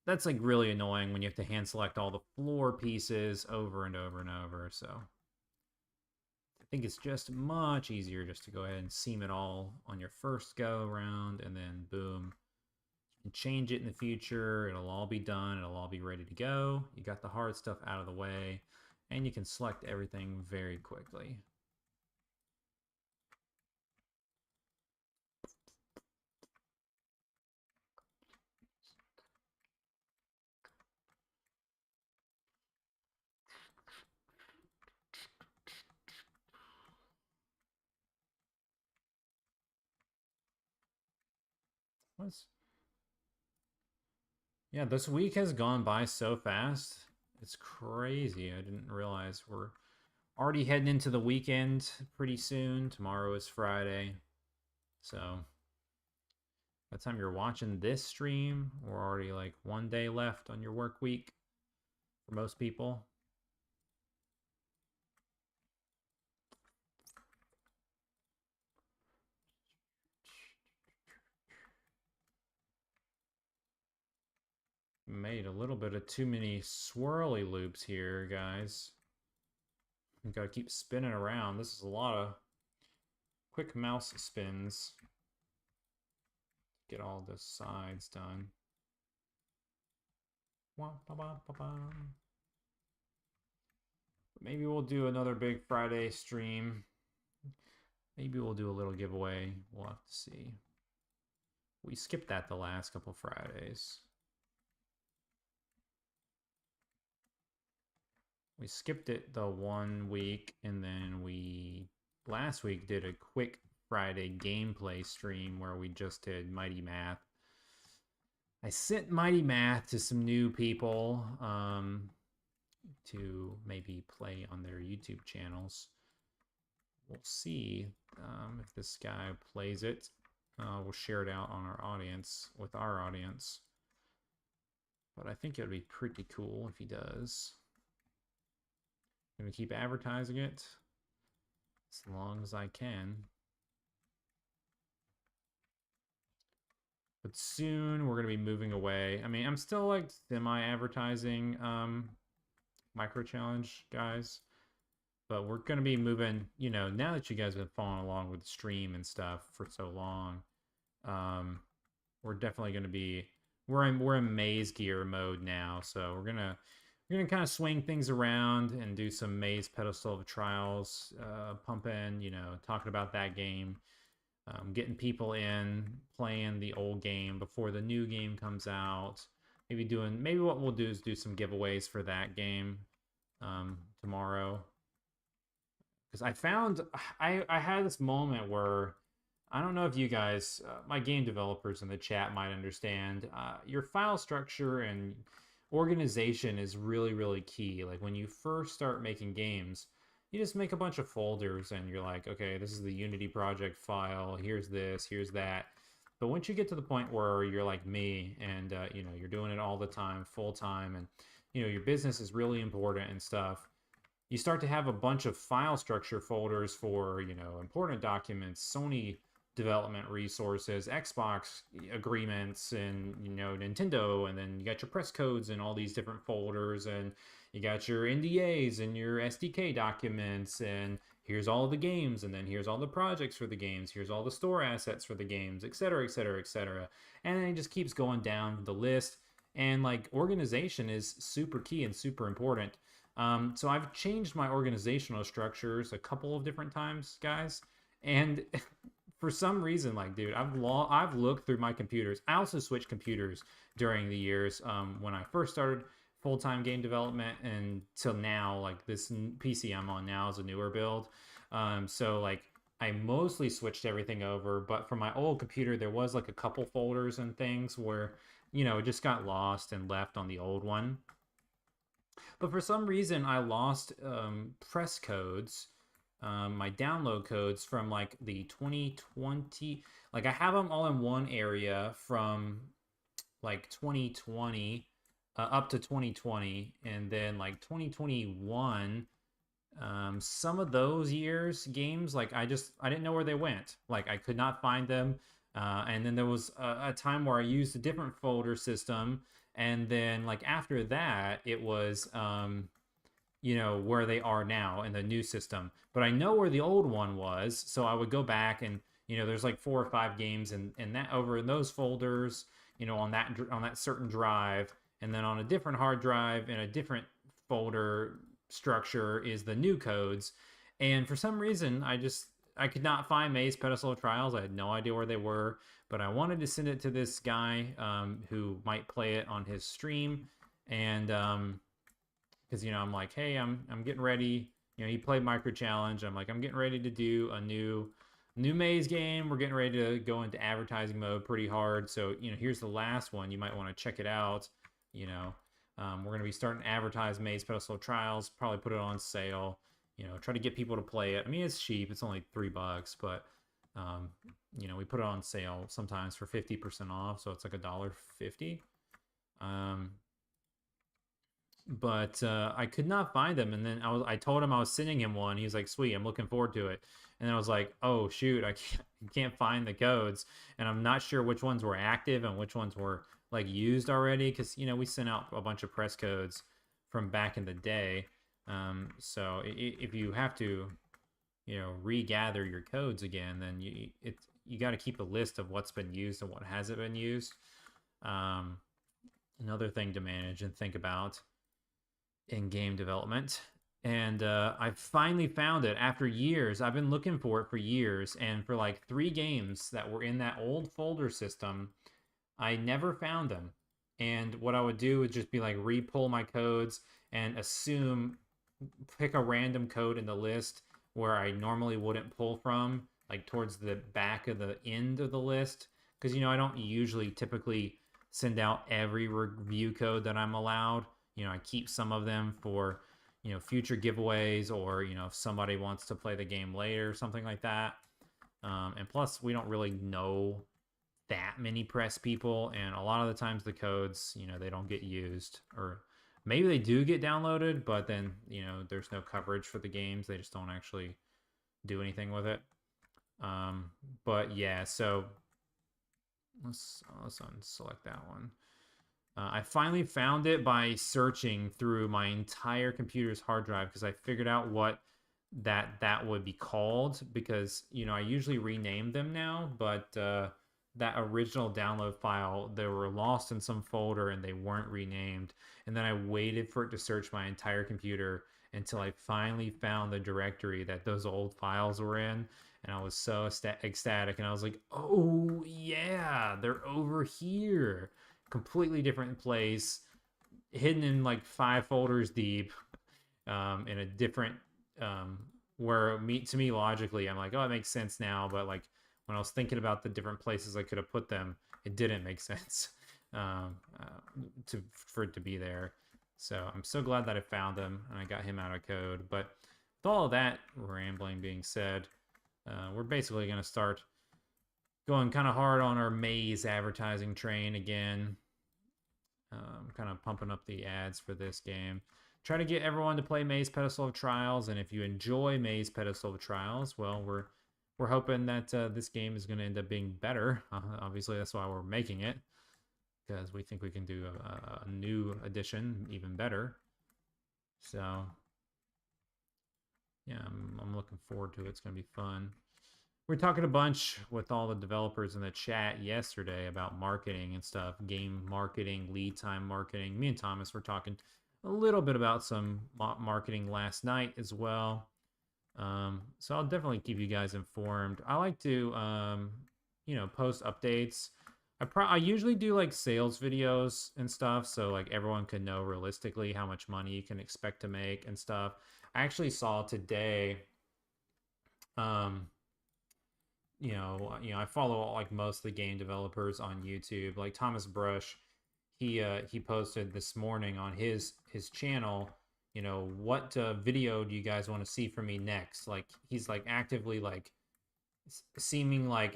that's like really annoying when you have to hand select all the floor pieces over and over and over. So I think it's just much easier just to go ahead and seam it all on your first go around, and then boom, you can change it in the future. It'll all be done. It'll all be ready to go. You got the hard stuff out of the way, and you can select everything very quickly. What's Yeah, this week has gone by so fast. It's crazy. I didn't realize we're already heading into the weekend pretty soon. Tomorrow is Friday. So by the time you're watching this stream, we're already like one day left on your work week for most people. Made a little bit of too many swirly loops here, guys. You gotta keep spinning around. This is a lot of quick mouse spins. Get all the sides done. Maybe we'll do another big Friday stream. Maybe we'll do a little giveaway. We'll have to see. We skipped that the last couple Fridays. We skipped it the 1 week, and then we last week did a quick Friday gameplay stream where we just did Mighty Math. I sent Mighty Math to some new people to maybe play on their YouTube channels. We'll see if this guy plays it. We'll share it out on our audience, with our audience. But I think it would be pretty cool if he does. I'm going to keep advertising it as long as I can. But soon we're going to be moving away. I mean, I'm still like semi-advertising micro challenge guys. But we're going to be moving, now that you guys have been following along with the stream and stuff for so long, we're definitely going to be, we're in maze gear mode now. So we're gonna kind of swing things around and do some maze pedestal of trials, pumping, talking about that game, getting people in, playing the old game before the new game comes out. Maybe what we'll do is do some giveaways for that game tomorrow. Because I found I had this moment where I don't know if you guys, my game developers in the chat might understand. Your file structure and organization is really, really key. Like when you first start making games, you just make a bunch of folders and you're like, okay, this is the Unity project file. Here's this, here's that. But once you get to the point where you're like me and, you're doing it all the time, full time, and, your business is really important and stuff, you start to have a bunch of file structure folders for, important documents, Sony development resources, Xbox agreements, and, Nintendo, and then you got your press codes and all these different folders, and you got your NDAs and your SDK documents, and here's all the games, and then here's all the projects for the games, here's all the store assets for the games, etc., etc., etc. And then it just keeps going down the list. And like organization is super key and super important. So I've changed my organizational structures a couple of different times, guys. And for some reason, like, dude, I've looked through my computers. I also switched computers during the years when I first started full-time game development until now. Like this PC I'm on now is a newer build. So like I mostly switched everything over, but for my old computer, there was like a couple folders and things where, it just got lost and left on the old one. But for some reason, I lost press codes, my download codes from like the 2020. Like I have them all in one area from like 2020 up to 2020, and then like 2021. Some of those years games, like I didn't know where they went. Like I could not find them. And then there was a time where I used a different folder system, and then like after that, it was where they are now in the new system. But I know where the old one was, so I would go back and there's like 4 or 5 games and that over in those folders, on that certain drive, and then on a different hard drive in a different folder structure is the new codes. And for some reason, I could not find Maze Pedestal Trials. I had no idea where they were, but I wanted to send it to this guy who might play it on his stream, and because I'm like, hey, I'm getting ready. He played Micro Challenge. I'm like, I'm getting ready to do a new maze game. We're getting ready to go into advertising mode pretty hard. So here's the last one. You might want to check it out. We're gonna be starting to advertise Maze Pedestal Trials. Probably put it on sale. Try to get people to play it. I mean, it's cheap. It's only $3, but we put it on sale sometimes for 50% off. So it's like $1.50. But I could not find them. And then I told him I was sending him one. He was like, "Sweet, I'm looking forward to it." And then I was like, "Oh shoot, I can't find the codes, and I'm not sure which ones were active and which ones were like used already, because we sent out a bunch of press codes from back in the day. So if you have to regather your codes again, then you got to keep a list of what's been used and what hasn't been used. Another thing to manage and think about in game development. And I finally found it after years. I've been looking for it for years, and for like 3 games that were in that old folder system, I never found them. And what I would do would just be like re-pull my codes and pick a random code in the list where I normally wouldn't pull from, like towards the back of the end of the list. Because I don't usually typically send out every review code that I'm allowed. I keep some of them for future giveaways, or if somebody wants to play the game later, something like that. And plus, we don't really know that many press people, and a lot of the times the codes they don't get used, or maybe they do get downloaded, but then there's no coverage for the games. They just don't actually do anything with it. But yeah, so let's unselect that one. I finally found it by searching through my entire computer's hard drive, because I figured out what that would be called, because I usually rename them now, but that original download file, they were lost in some folder and they weren't renamed. And then I waited for it to search my entire computer until I finally found the directory that those old files were in, and I was so ecstatic, and I was like, oh yeah, they're over here. Completely different place, hidden in like 5 folders deep, in a different where to me logically I'm like, oh, it makes sense now, but like when I was thinking about the different places I could have put them, it didn't make sense for it to be there. So I'm so glad that I found them and I got him out of code. But with all of that rambling being said, we're basically going to start going kind of hard on our maze advertising train again. Kind of pumping up the ads for this game. Try to get everyone to play Maze Pedestal of Trials, and if you enjoy Maze Pedestal of Trials, well, we're hoping that this game is going to end up being better. Obviously, that's why we're making it, because we think we can do a new edition even better. So, yeah, I'm looking forward to it. It's going to be fun. We're talking a bunch with all the developers in the chat yesterday about marketing and stuff, game marketing, lead time marketing. Me and Thomas were talking a little bit about some marketing last night as well. So I'll definitely keep you guys informed. I like to, post updates. I usually do like sales videos and stuff, so like everyone can know realistically how much money you can expect to make and stuff. I actually saw today, um, I follow like most of the game developers on YouTube. Like Thomas Brush, he posted this morning on his channel, what video do you guys want to see from me next? Like he's like actively like seeming like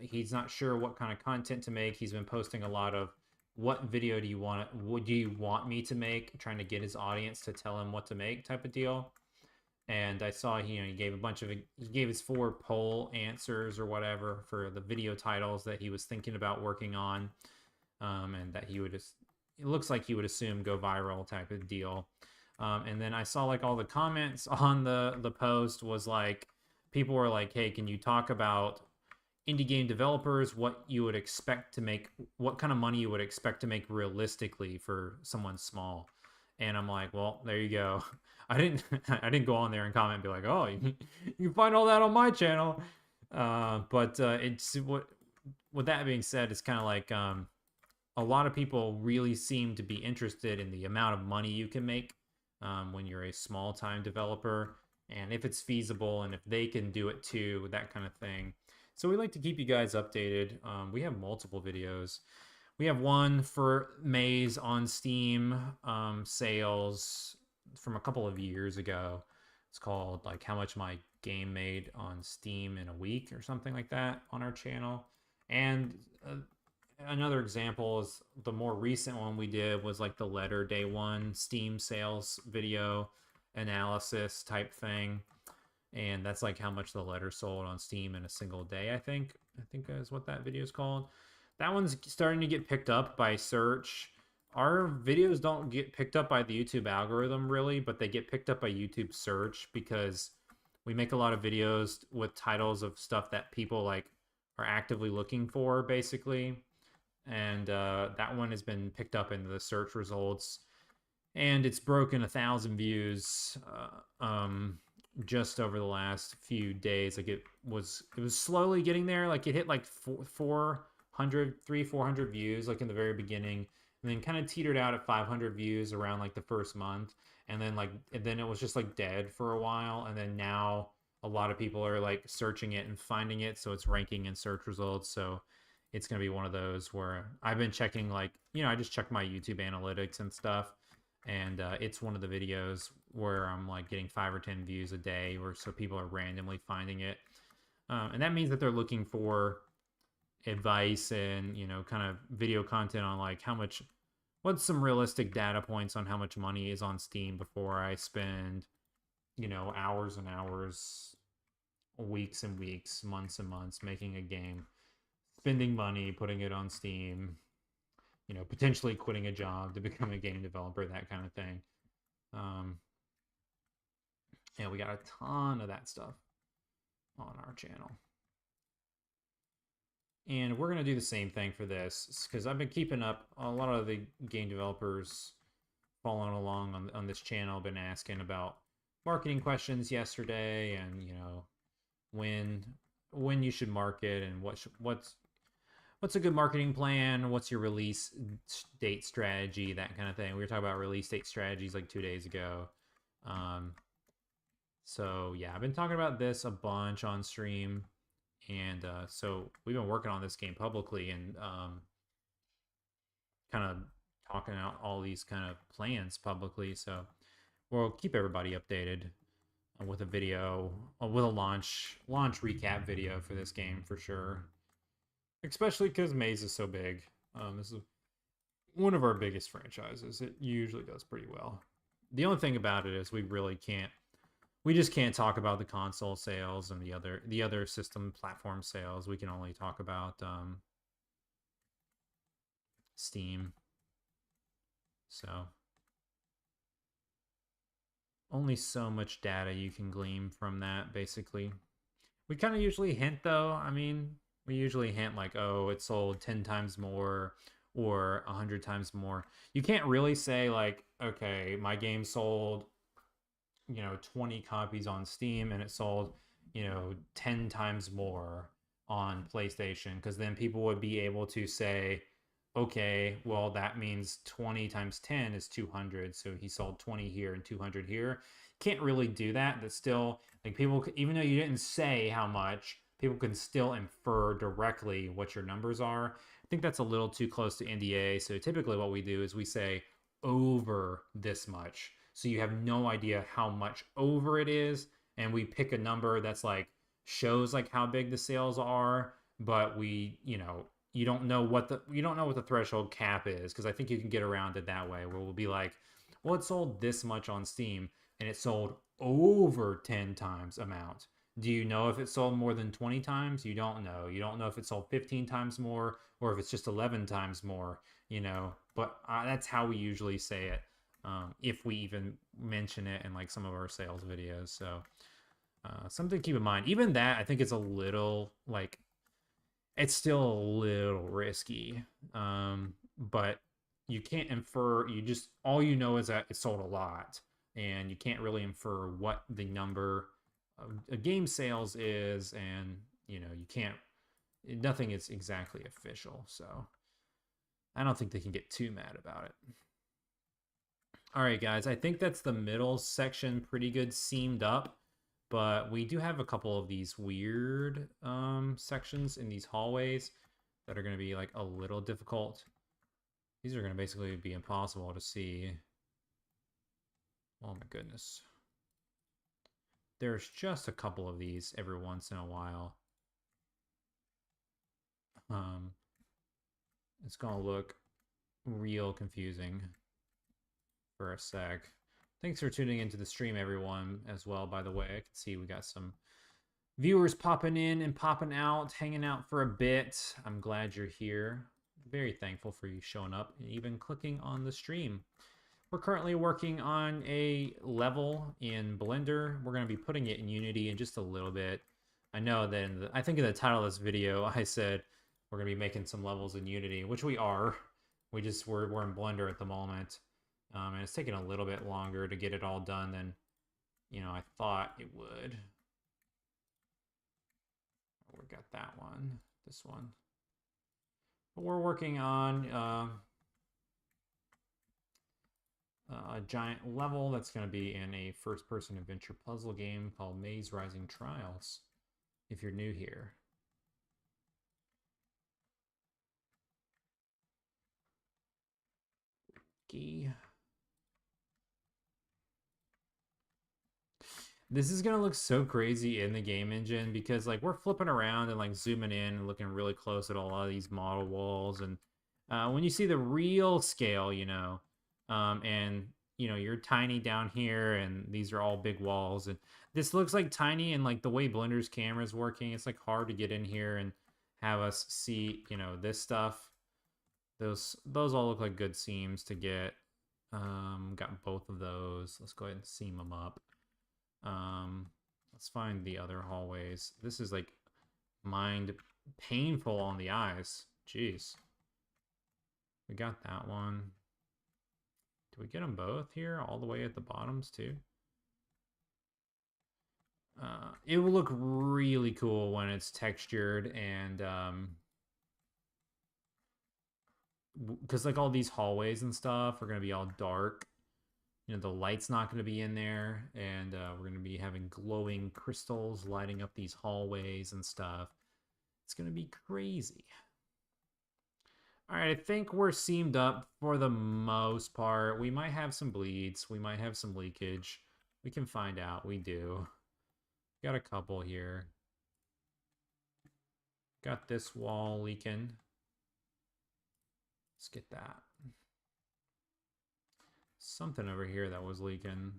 he's not sure what kind of content to make. He's been posting a lot of what video do you want me to make, trying to get his audience to tell him what to make type of deal. And I saw he gave he gave his 4 poll answers or whatever for the video titles that he was thinking about working on, and that he would just it looks like he would assume go viral type of deal. And then I saw like all the comments on the post was like people were like, "Hey, can you talk about indie game developers? What you would expect to make? What kind of money you would expect to make realistically for someone small?" And I'm like, "Well, there you go." I didn't go on there and comment and be like, "Oh, you can find all that on my channel." But it's what with that being said, it's kind of like a lot of people really seem to be interested in the amount of money you can make when you're a small time developer, and if it's feasible and if they can do it too, that kind of thing. So we like to keep you guys updated. We have multiple videos. We have one for Maze on Steam sales from a couple of years ago. It's called like how much my game made on Steam in a week or something like that on our channel. And another example is the more recent one we did was like the letter day one Steam sales video analysis type thing. And that's like how much the letter sold on Steam in a single day, I think is what that video is called. That one's starting to get picked up by search. Our videos don't get picked up by the YouTube algorithm really, but they get picked up by YouTube search because we make a lot of videos with titles of stuff that people like are actively looking for basically. And that one has been picked up in the search results, and it's broken 1,000 views just over the last few days. Like it was slowly getting there. Like it hit like 400 views like in the very beginning, and then kind of teetered out at 500 views around like the first month, and then it was just like dead for a while, and then now a lot of people are like searching it and finding it, so it's ranking in search results. So it's going to be one of those where I've been checking, like, I just check my YouTube analytics and stuff, and it's one of the videos where I'm like getting 5 or 10 views a day, or so people are randomly finding it, and that means that they're looking for advice and kind of video content on like what's some realistic data points on how much money is on Steam before I spend hours and hours, weeks and weeks, months and months making a game, spending money putting it on Steam, potentially quitting a job to become a game developer, that kind of thing. Um, yeah, we got a ton of that stuff on our channel. And we're going to do the same thing for this because I've been keeping up. A lot of the game developers following along on this channel been asking about marketing questions yesterday, and when you should market, and what's a good marketing plan, what's your release date strategy, that kind of thing. We were talking about release date strategies like 2 days ago. So yeah, I've been talking about this a bunch on stream, and so we've been working on this game publicly, and kind of talking out all these kind of plans publicly. So we'll keep everybody updated with a video, with a launch recap video for this game for sure. Especially because Maze is so big. This is one of our biggest franchises. It usually does pretty well. The only thing about it is we just can't talk about the console sales and the other system platform sales. We can only talk about Steam. So only so much data you can glean from that, basically. We kind of usually hint, though. I mean, we usually hint like, oh, it sold 10 times more or 100 times more. You can't really say like, okay, my game sold 20 copies on Steam and it sold 10 times more on PlayStation, because then people would be able to say, okay, well, that means 20 times 10 is 200. So he sold 20 here and 200 here. Can't really do that. That's still like people, even though you didn't say how much, people can still infer directly what your numbers are. I think that's a little too close to NDA. So typically what we do is we say over this much. So you have no idea how much over it is. And we pick a number that's like shows like how big the sales are, but you don't know what the threshold cap is, because I think you can get around it that way, where we'll be like, well, it sold this much on Steam and it sold over 10 times amount. Do you know if it sold more than 20 times? You don't know. You don't know if it sold 15 times more or if it's just 11 times more, but that's how we usually say it, if we even mention it in like some of our sales videos. So something to keep in mind. Even that, I think it's a little like, it's still a little risky. But you can't infer, all you know is that it sold a lot, and you can't really infer what the number of a game sales is, and you can't, nothing is exactly official. So I don't think they can get too mad about it. All right, guys, I think that's the middle section pretty good seamed up, but we do have a couple of these weird sections in these hallways that are going to be like a little difficult. These are going to basically be impossible to see. Oh my goodness. There's just a couple of these every once in a while. It's going to look real confusing for a sec. Thanks for tuning into the stream, everyone, as well, by the way. I can see we got some viewers popping in and popping out, hanging out for a bit. I'm glad you're here. Very thankful for you showing up and even clicking on the stream. We're currently working on a level in Blender. We're going to be putting it in Unity in just a little bit. I know that I think in the title of this video, I said we're going to be making some levels in Unity, which we are. We're in Blender at the moment. And it's taking a little bit longer to get it all done than, I thought it would. We got that one, this one. But we're working on a giant level that's going to be in a first-person adventure puzzle game called Maze Rising Trials, if you're new here. Okay. This is gonna look so crazy in the game engine, because like we're flipping around and like zooming in and looking really close at a lot of these model walls, and when you see the real scale, and you're tiny down here and these are all big walls, and this looks like tiny, and like the way Blender's camera is working, it's like hard to get in here and have us see this stuff. Those all look like good seams to get. Got both of those. Let's go ahead and seam them up. Let's find the other hallways. This is like mind painful on the eyes. Jeez. We got that one. Do we get them both here all the way at the bottoms too? It will look really cool when it's textured, and because like all these hallways and stuff are going to be all dark. The light's not going to be in there, and we're going to be having glowing crystals lighting up these hallways and stuff. It's going to be crazy. All right, I think we're seamed up for the most part. We might have some bleeds. We might have some leakage. We can find out. We do. Got a couple here. Got this wall leaking. Let's get that. Something over here that was leaking.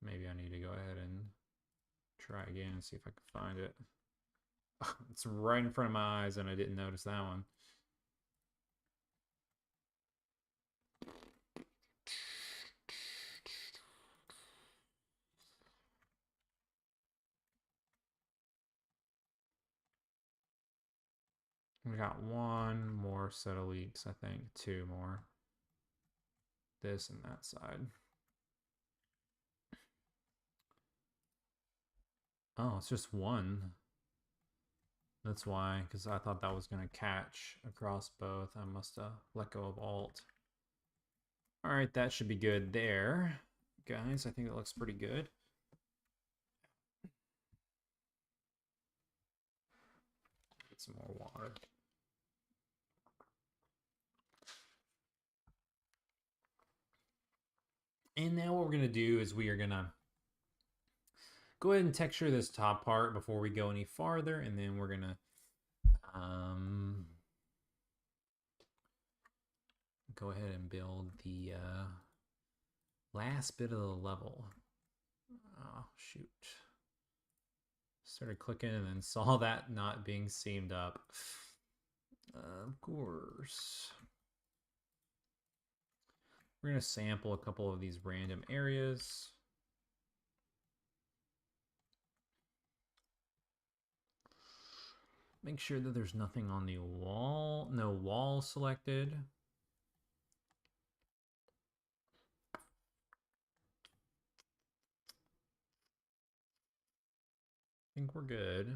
Maybe I need to go ahead and try again and see if I can find it. It's right in front of my eyes and I didn't notice that one. We got one more set of leaks, I think. Two more. This and that side. Oh, it's just one. That's why, because I thought that was going to catch across both. I must have let go of Alt. All right, that should be good there. Guys, I think that looks pretty good. Get some more water. And now what we're going to do is we are going to go ahead and texture this top part before we go any farther. And then we're going to go ahead and build the last bit of the level. Oh, shoot. Started clicking and then saw that not being seamed up. Of course. We're going to sample a couple of these random areas. Make sure that there's nothing on the wall. No wall selected. I think we're good.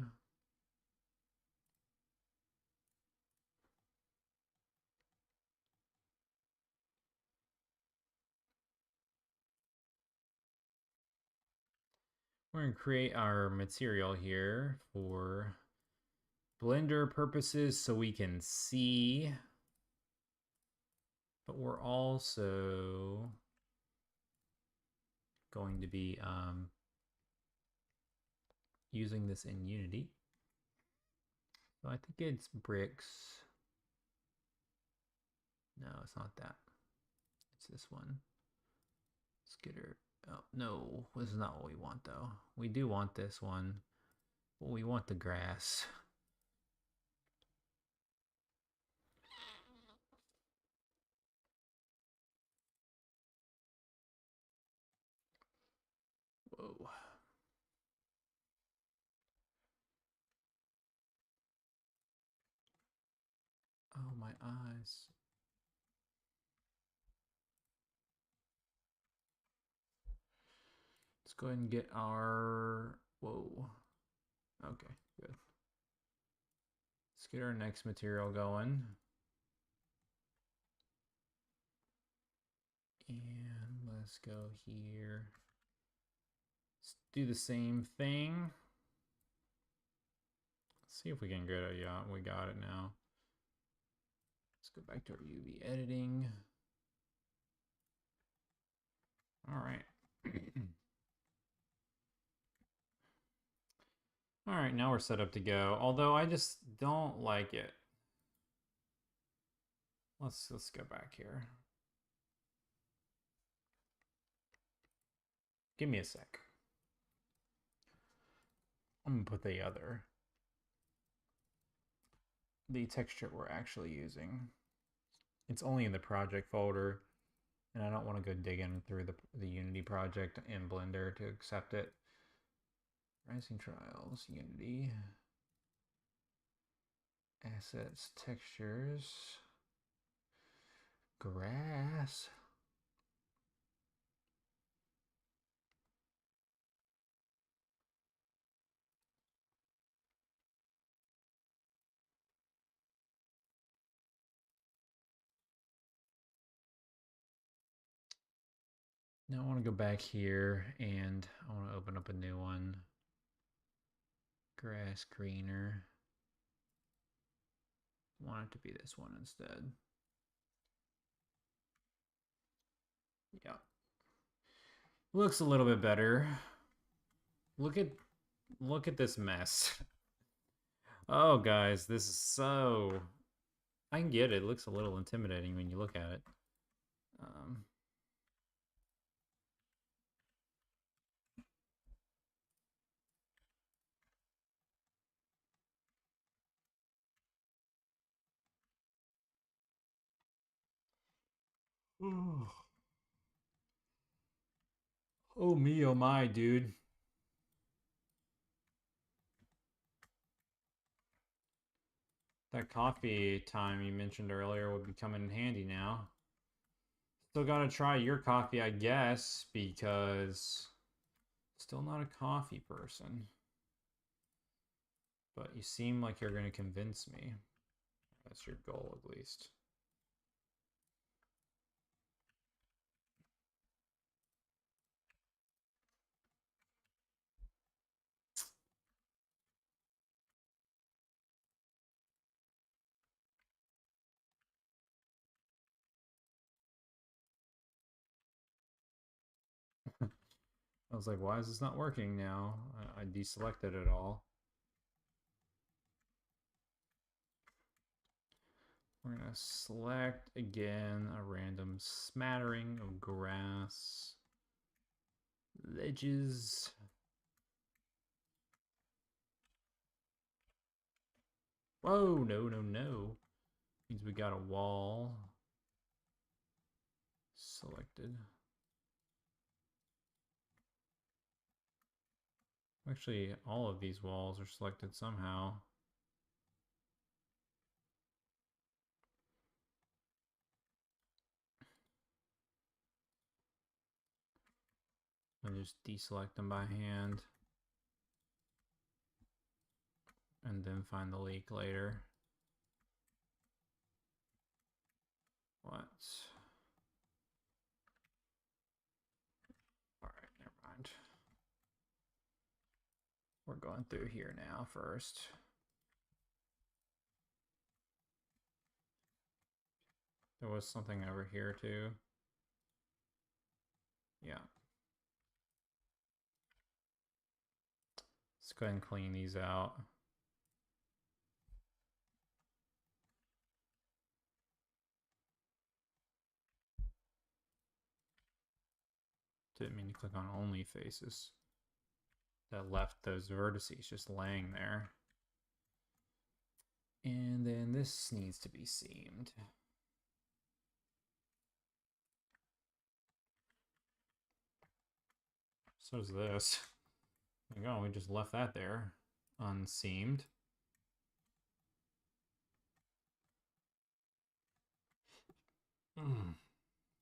We're going to create our material here for Blender purposes so we can see. But we're also going to be using this in Unity. So I think it's bricks. No, it's not that. It's this one. Skitter. Oh, no, this is not what we want though. We do want this one, but we want the grass. Whoa. Oh, my eyes. Let's go ahead and get our... Whoa. Okay, good. Let's get our next material going. And let's go here. Let's do the same thing. Let's see if we can get it. Yeah, we got it now. Let's go back to our UV editing. All right. All right, now we're set up to go. Although I just don't like it. Let's go back here. Give me a sec. I'm gonna put the texture we're actually using. It's only in the project folder, and I don't want to go digging through the Unity project in Blender to accept it. Rising Trials, Unity. Assets, textures. Grass. Now I want to go back here and I want to open up a new one. Grass greener. I want it to be this one instead. Yeah. Looks a little bit better. Look at this mess. Oh guys, this is so... I can get it. It looks a little intimidating when you look at it. Oh me, oh my, dude. That coffee time you mentioned earlier would be coming in handy now. Still gotta try your coffee, I guess, because still not a coffee person. But you seem like you're going to convince me. That's your goal, at least. I was like, why is this not working now? I deselected it all. We're going to select, again, a random smattering of grass. Ledges. Whoa, no, no, no. Means we got a wall selected. Actually, all of these walls are selected somehow. I just deselect them by hand. And then find the leak later. What? Alright, never mind. We're going through here now first. There was something over here too. Yeah. Let's go ahead and clean these out. Didn't mean to click on only faces. That left those vertices just laying there. And then this needs to be seamed. So does this. There you go, we just left that there, unseamed.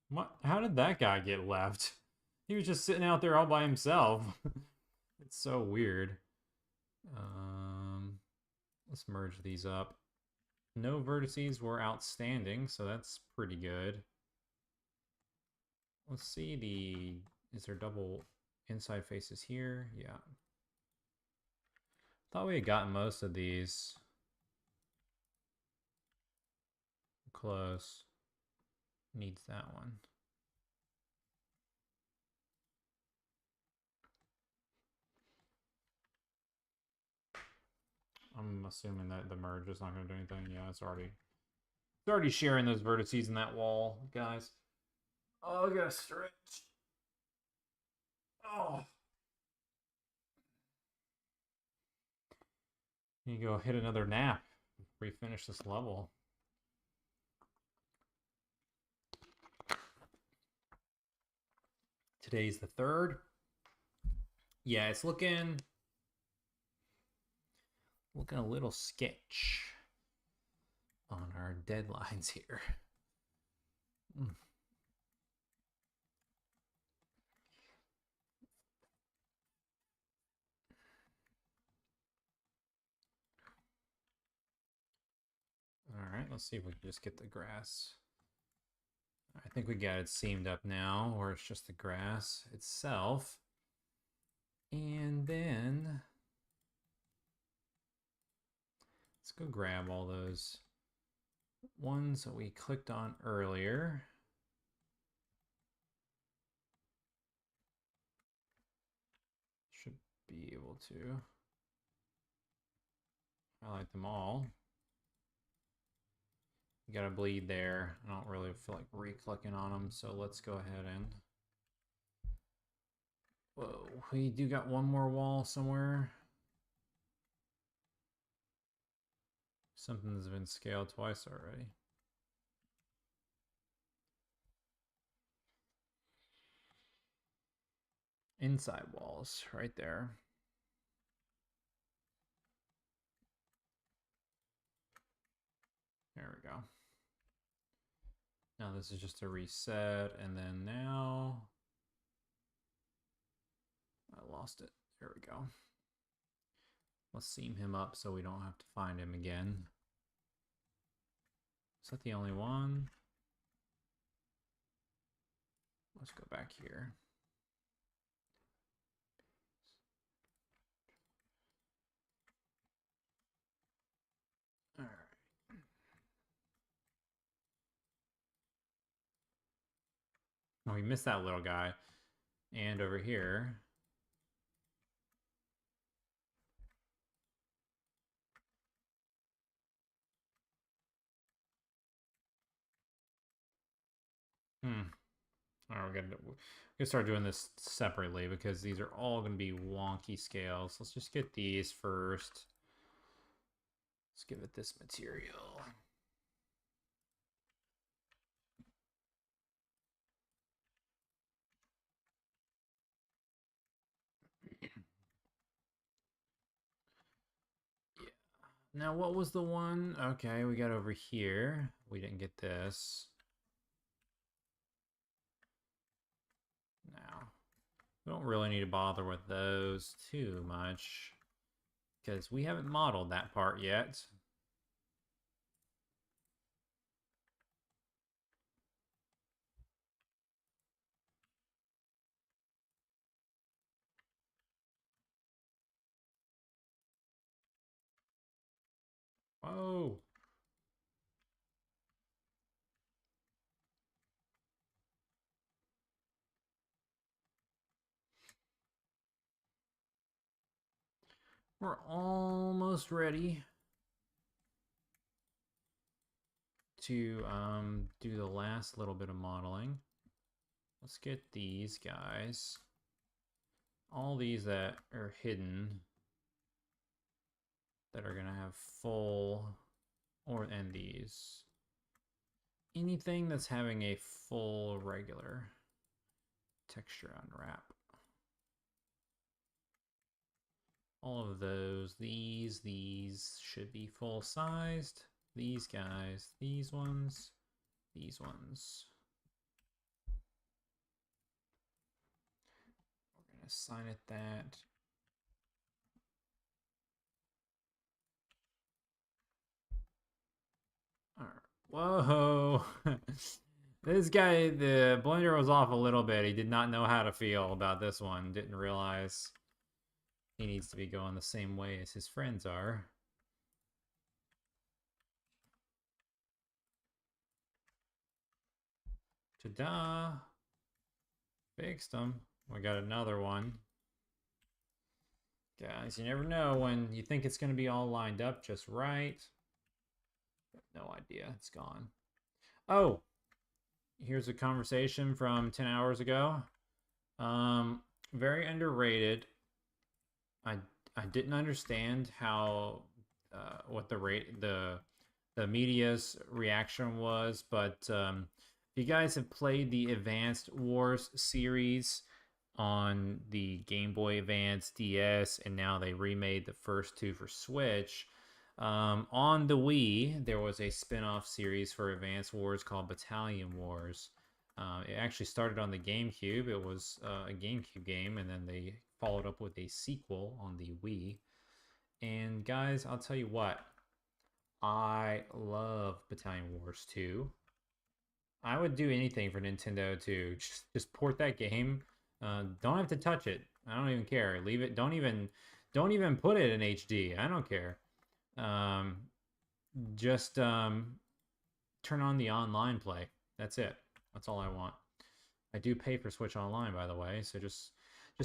What? How did that guy get left? He was just sitting out there all by himself. It's so weird. Let's merge these up. No vertices were outstanding, so that's pretty good. Let's see is there double inside faces here? Yeah. Thought we had gotten most of these. Close. Needs that one. I'm assuming that the merge is not going to do anything. Yeah, it's already sharing those vertices in that wall, guys. Oh, I gotta stretch. Oh. You go hit another nap. Refinish this level. Today's the 3rd. Yeah, it's looking a little sketch on our deadlines here. All right, let's see if we can just get the grass. I think we got it seamed up now, where it's just the grass itself. And then let's go grab all those ones that we clicked on earlier. Should be able to highlight them all. You got to bleed there. I don't really feel like re-clicking on them, so let's go ahead and... Whoa, we do got one more wall somewhere. Something's been scaled twice already. Inside walls, right there. There we go. Now this is just a reset, and then now... I lost it. There we go. Let's seam him up so we don't have to find him again. Is that the only one? Let's go back here. All right. Oh, we missed that little guy. And over here. Hmm. All right, we're gonna start doing this separately because these are all gonna be wonky scales. Let's just get these first. Let's give it this material. Yeah. Now, what was the one? Okay, we got over here. We didn't get this. Now, we don't really need to bother with those too much because we haven't modeled that part yet. Whoa. We're almost ready to do the last little bit of modeling. Let's get these guys. All these that are hidden that are gonna have full and these. Anything that's having a full regular texture unwrap. All of those, these should be full sized. These guys, these ones, these ones. We're gonna assign it that. All right. Whoa. This guy, the blender was off a little bit. He did not know how to feel about this one. Didn't realize he needs to be going the same way as his friends are. Ta-da! Fixed them. We got another one. Guys, you never know when you think it's going to be all lined up just right. No idea. It's gone. Oh! Here's a conversation from 10 hours ago. Very underrated. I didn't understand how what the media's reaction was, but if you guys have played the Advanced Wars series on the Game Boy Advance, DS, and now they remade the first two for Switch. On the Wii, there was a spin-off series for Advance Wars called Battalion Wars. It actually started on the GameCube. It was a GameCube game, and then they followed up with a sequel on the Wii. And guys, I'll tell you what, I love Battalion Wars 2. I would do anything for Nintendo to just port that game. Don't have to touch it. I don't even care. Leave it. Don't even put it in HD. I don't care. Um, just turn on the online play. That's it. That's all I want. I do pay for Switch Online, by the way, so just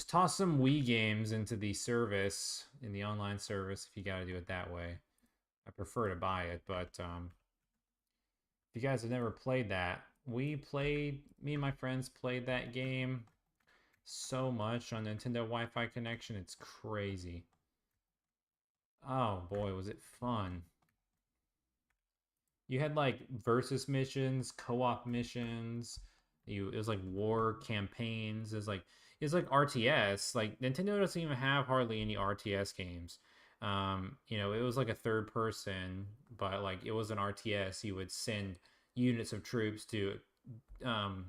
toss some Wii games into the service, in the online service, if you got to do it that way. I prefer to buy it, but if you guys have never played that, me and my friends played that game so much on Nintendo Wi-Fi connection. It's crazy. Oh boy, was it fun. You had like versus missions, co-op missions. It was like war campaigns. It's like RTS. Like Nintendo doesn't even have hardly any RTS games. It was like a third person, but like it was an RTS. You would send units of troops to um,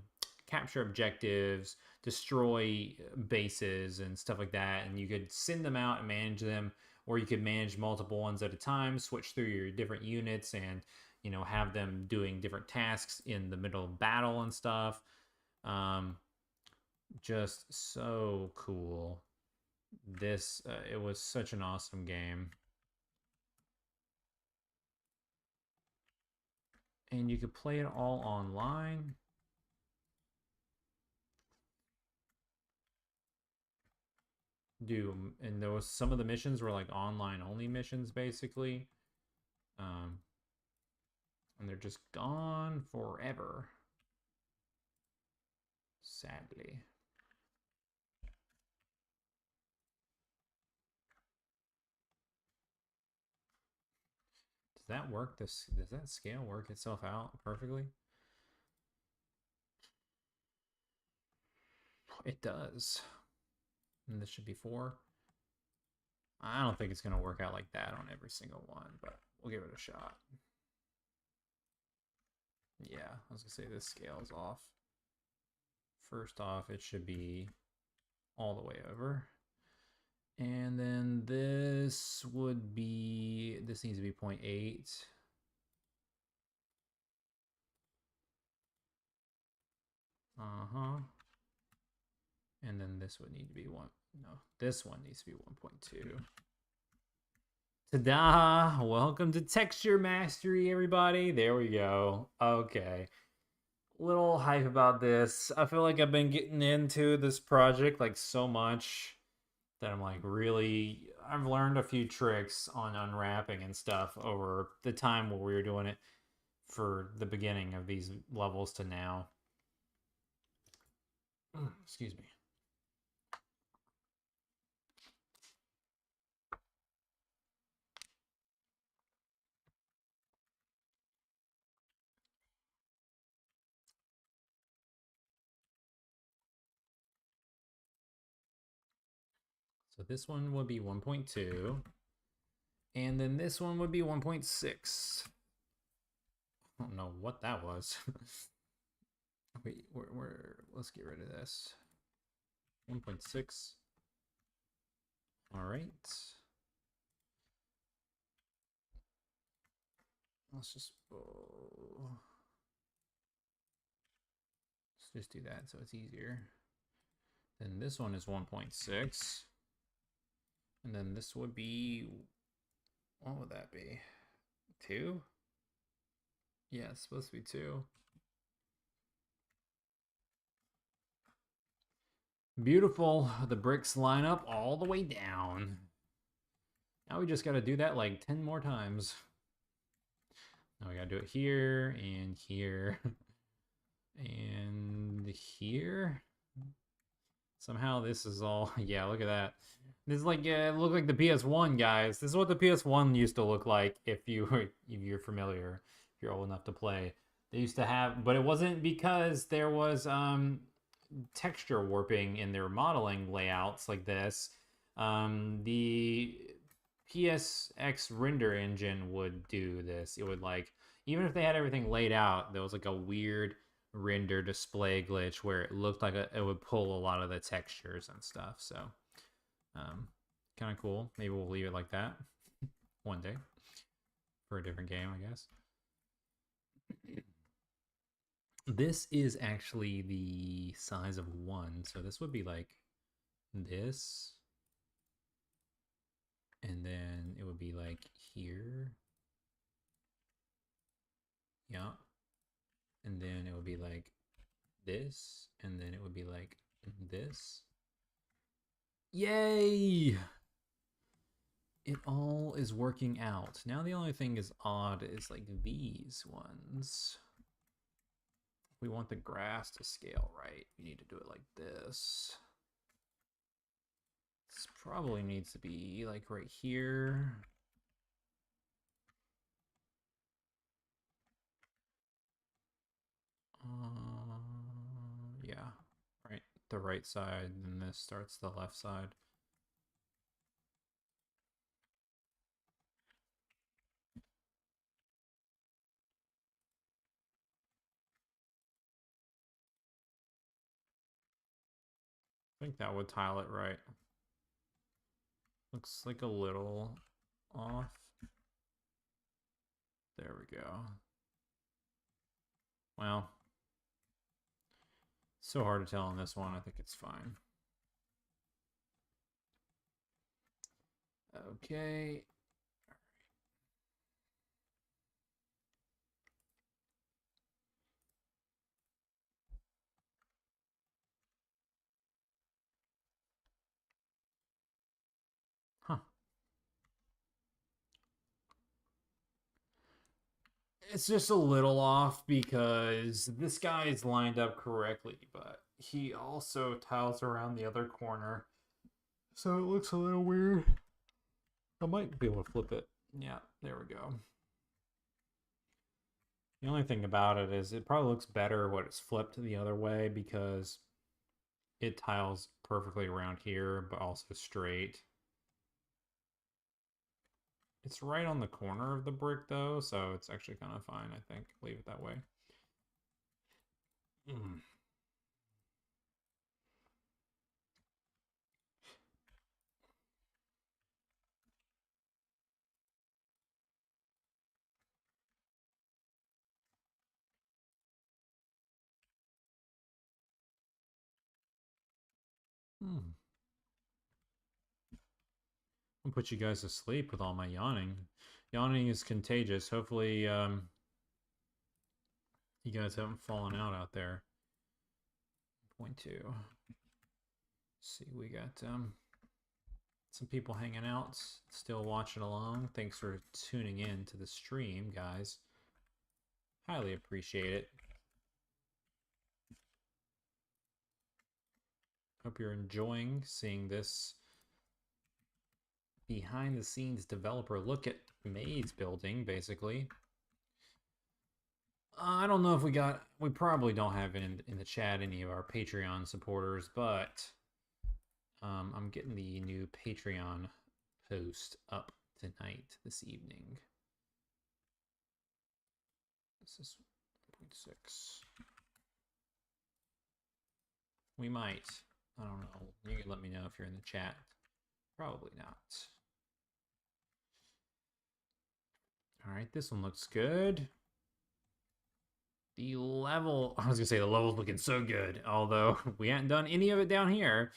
capture objectives, destroy bases, and stuff like that. And you could send them out and manage them or you could manage multiple ones at a time, switch through your different units, and have them doing different tasks in the middle of battle and stuff. Um, just so cool. This it was such an awesome game. And you could play it all online. And there was some of the missions were like online only missions basically. Um, and they're just gone forever. Sadly. Does that work? Does that scale work itself out perfectly? It does. And this should be 4. I don't think it's going to work out like that on every single one, but we'll give it a shot. Yeah, I was going to say this scales off. First off, it should be all the way over. And then this would be, this needs to be 0.8. Uh-huh. And then this would need to be 1. No, this one needs to be 1.2. Ta-da! Welcome to Texture Mastery, everybody. There we go. Okay. Little hype about this. I feel like I've been getting into this project like so much that I'm like really, I've learned a few tricks on unwrapping and stuff over the time where we were doing it for the beginning of these levels to now. Excuse me. So this one would be 1.2. And then this one would be 1.6. I don't know what that was. Wait, let's get rid of this. 1.6. All right. Let's just do that so it's easier. Then this one is 1.6. And then this would be, what would that be? 2? Yeah, it's supposed to be 2. Beautiful. The bricks line up all the way down. Now we just got to do that like 10 more times. Now we got to do it here and here and here. Somehow this is all, yeah, look at that. This is like, it looked like the PS1, guys. This is what the PS1 used to look like if you're familiar, if you're old enough to play. They used to have, but it wasn't because there was texture warping in their modeling layouts like this. The PSX render engine would do this. It would like, even if they had everything laid out, there was like a weird render display glitch where it looked like it would pull a lot of the textures and stuff. So kind of cool. Maybe we'll leave it like that one day for a different game, I guess. This is actually the size of 1, so this would be like this, and then it would be like here, yeah, and then it would be like this, and then it would be like this. Yay! It all is working out. Now the only thing is odd is like these ones. If we want the grass to scale right, we need to do it like this. This probably needs to be like right here. Yeah, right. The right side, and this starts the left side. I think that would tile it right. Looks like a little off. There we go. Well, so hard to tell on this one. I think it's fine. Okay. Huh. It's just a little off because this guy is lined up correctly, but he also tiles around the other corner. So it looks a little weird. I might be able to flip it. Yeah, there we go. The only thing about it is it probably looks better when it's flipped the other way because it tiles perfectly around here, but also straight. It's right on the corner of the brick though, so it's actually kind of fine, I think. Leave it that way. Mm. Hmm. I'll put you guys to sleep with all my yawning. Yawning is contagious. Hopefully, you guys haven't fallen out there. Point two. See, we got some people hanging out, still watching along. Thanks for tuning in to the stream, guys. Highly appreciate it. Hope you're enjoying seeing this behind the scenes developer look at Maze building, basically. I don't know if we probably don't have in the chat any of our Patreon supporters, but I'm getting the new Patreon post up tonight, this evening. This is 1.6. We might. I don't know. You can let me know if you're in the chat. Probably not. All right, this one looks good. The level, I was gonna say the level's looking so good, although we hadn't done any of it down here.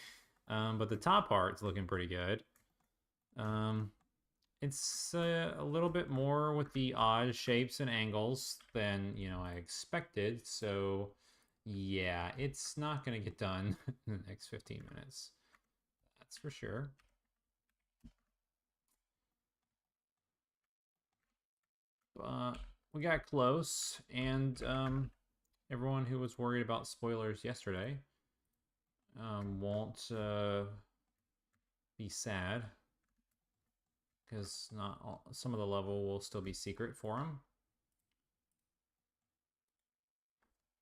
But the top part's looking pretty good. It's a little bit more with the odd shapes and angles than, I expected. So yeah, it's not gonna get done in the next 15 minutes. That's for sure. But we got close, and everyone who was worried about spoilers yesterday won't be sad, because not all, some of the level will still be secret for them.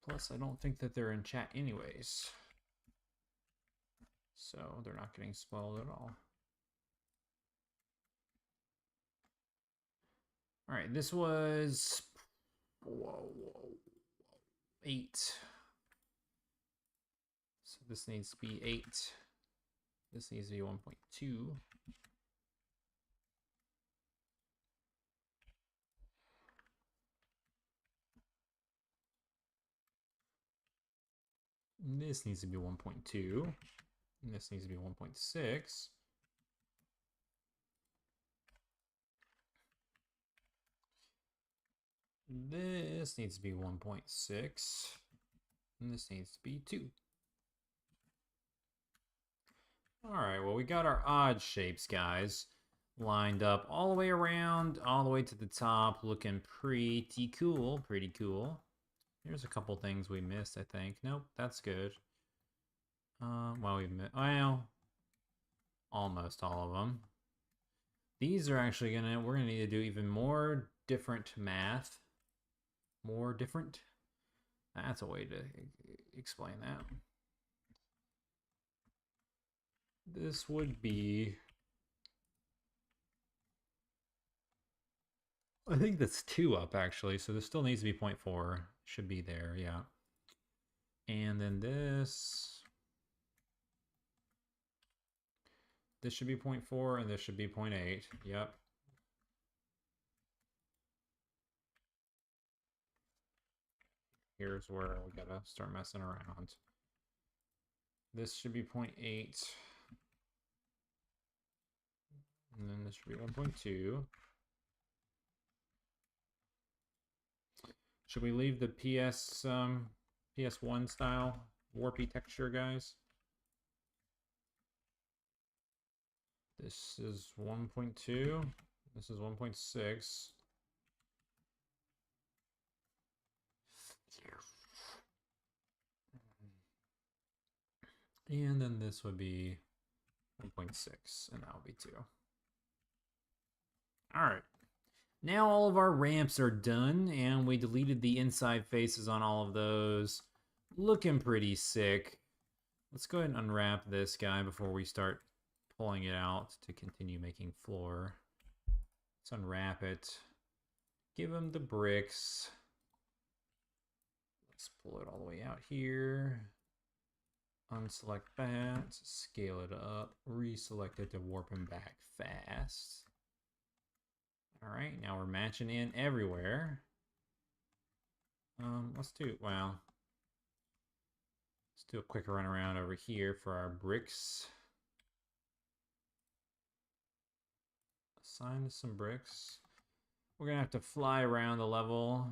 Plus, I don't think that they're in chat anyways, so they're not getting spoiled at all. All right, this was 8. So this needs to be 8. This needs to be 1.2. This needs to be 1.2. And this needs to be 1.6. This needs to be 1.6. And this needs to be 2. All right, well, we got our odd shapes, guys, lined up all the way around, all the way to the top, looking pretty cool, pretty cool. There's a couple things we missed, I think. Nope, that's good. Well, almost all of them. These are actually we're gonna need to do even more different math. More different? That's a way to explain that. This would be, I think that's 2 up actually, so this still needs to be 0.4. Should be there, yeah. And then this This should be 0.4 and this should be 0.8. Yep. Here's where we gotta start messing around. This should be 0.8. And then this should be 1.2. Should we leave the PS1 style warpy texture, guys? This is 1.2. This is 1.6. And then this would be 1.6, and that would be 2. All right. Now all of our ramps are done, and we deleted the inside faces on all of those. Looking pretty sick. Let's go ahead and unwrap this guy before we start pulling it out to continue making floor. Let's unwrap it. Give him the bricks. Let's pull it all the way out here. Unselect that. Scale it up. Reselect it to warp him back fast. All right, now we're matching in everywhere. Let's do a quick run around over here for our bricks. Assign some bricks. We're gonna have to fly around the level.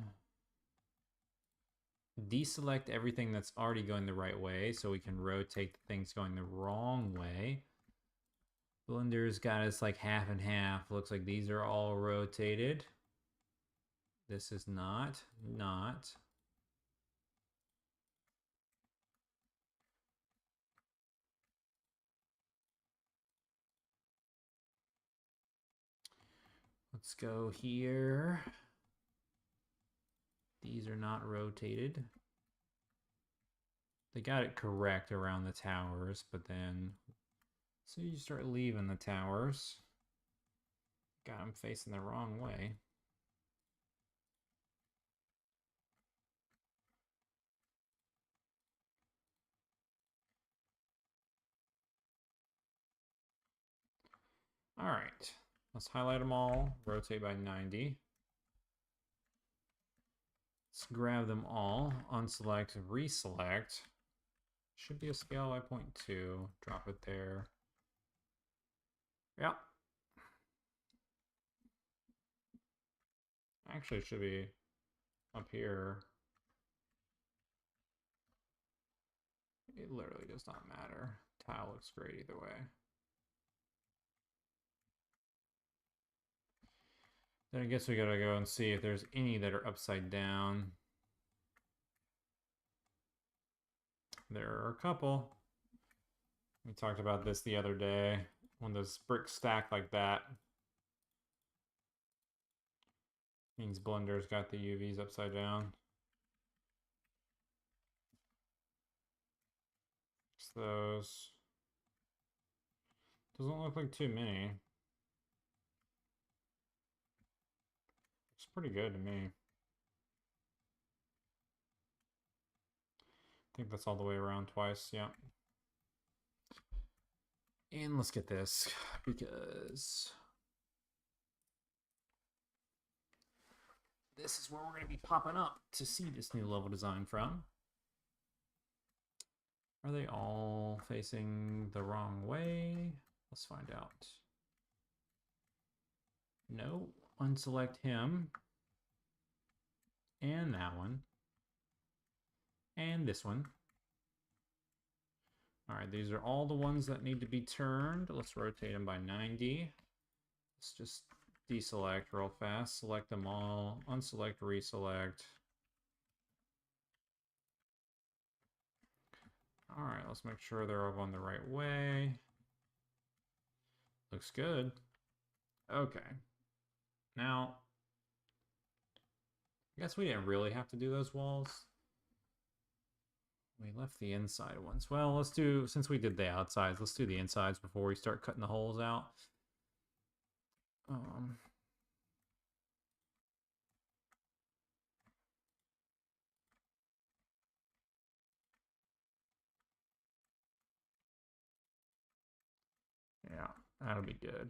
Deselect everything that's already going the right way so we can rotate the things going the wrong way. Blender's got us like half and half. Looks like these are all rotated. This is not. Let's go here. These are not rotated. They got it correct around the towers, but then so you start leaving the towers. Got them facing the wrong way. All right, let's highlight them all, rotate by 90. Let's grab them all, unselect, reselect. Should be a scale by 0.2, drop it there. Yep. Actually, it should be up here. It literally does not matter. Tile looks great either way. Then I guess we gotta go and see if there's any that are upside down. There are a couple. We talked about this the other day. When those bricks stack like that, means Blender's got the UVs upside down. Fix those. Doesn't look like too many. Looks pretty good to me. I think that's all the way around twice, yeah. And let's get this, because this is where we're going to be popping up to see this new level design from. Are they all facing the wrong way? Let's find out. No, unselect him. And that one. And this one. All right, these are all the ones that need to be turned. Let's rotate them by 90. Let's just deselect real fast. Select them all. Unselect, reselect. All right, let's make sure they're all going the right way. Looks good. Okay. Now, I guess we didn't really have to do those walls. We left the inside ones. Well, let's do, since we did the outsides, let's do the insides before we start cutting the holes out. Yeah, That'll be good.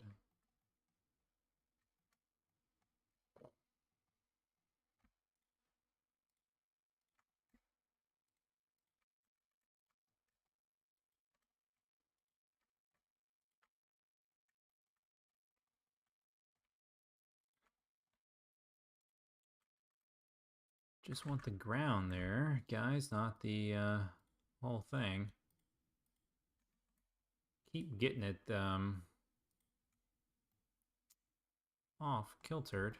Just want the ground there, guys, not the whole thing. Keep getting it off kiltered.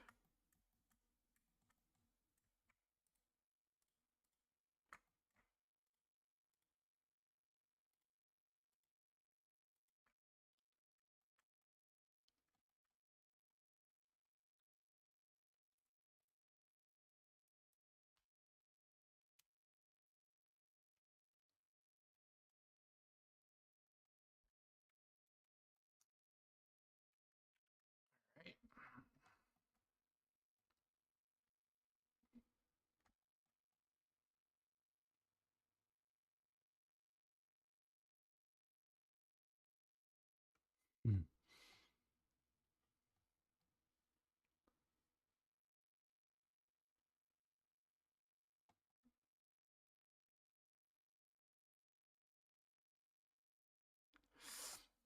Right. Hmm.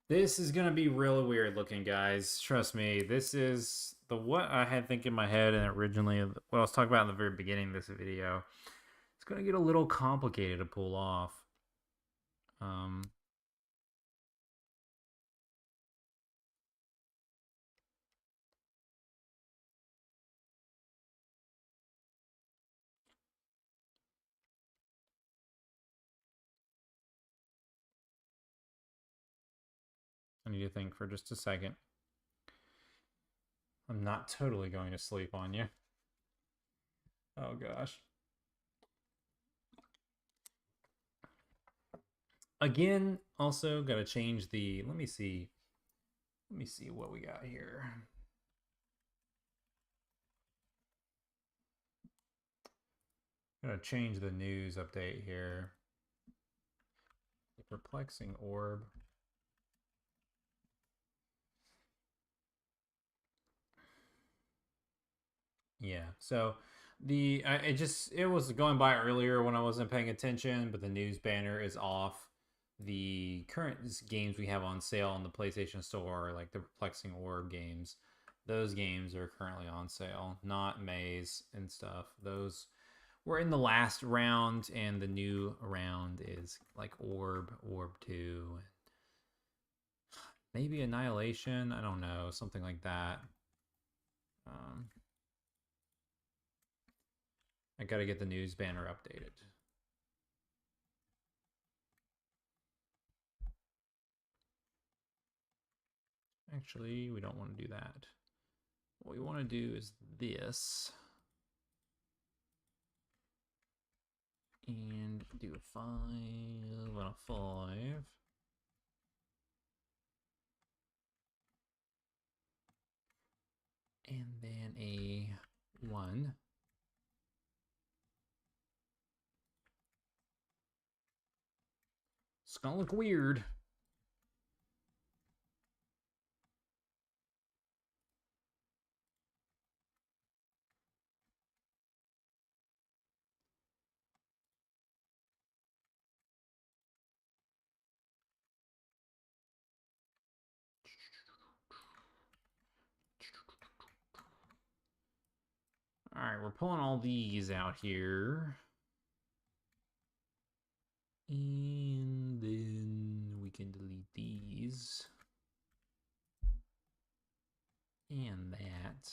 This is gonna be really weird looking, guys. Trust me. This is the what I had think in my head and originally what I was talking about in the very beginning of this video. It's gonna get a little complicated to pull off. Um, I need to think for just a second. I'm not totally going to sleep on you. Oh gosh. Again, also got to change the. Let me see. Let me see what we got here. Gonna change the news update here. Perplexing orb. Yeah. So it was going by earlier when I wasn't paying attention, but the news banner is off. The current games we have on sale on the PlayStation Store, like the Perplexing Orb games, those games are currently on sale. Not Maze and stuff. Those we're in the last round, and the new round is like Orb, Orb 2, maybe Annihilation. I don't know, something like that. Um, I gotta get the news banner updated. Actually, we don't want to do that. What we want to do is this. And do a 5 and a 5. And then a 1. It's gonna look weird. All right, we're pulling all these out here. And then we can delete these. And that.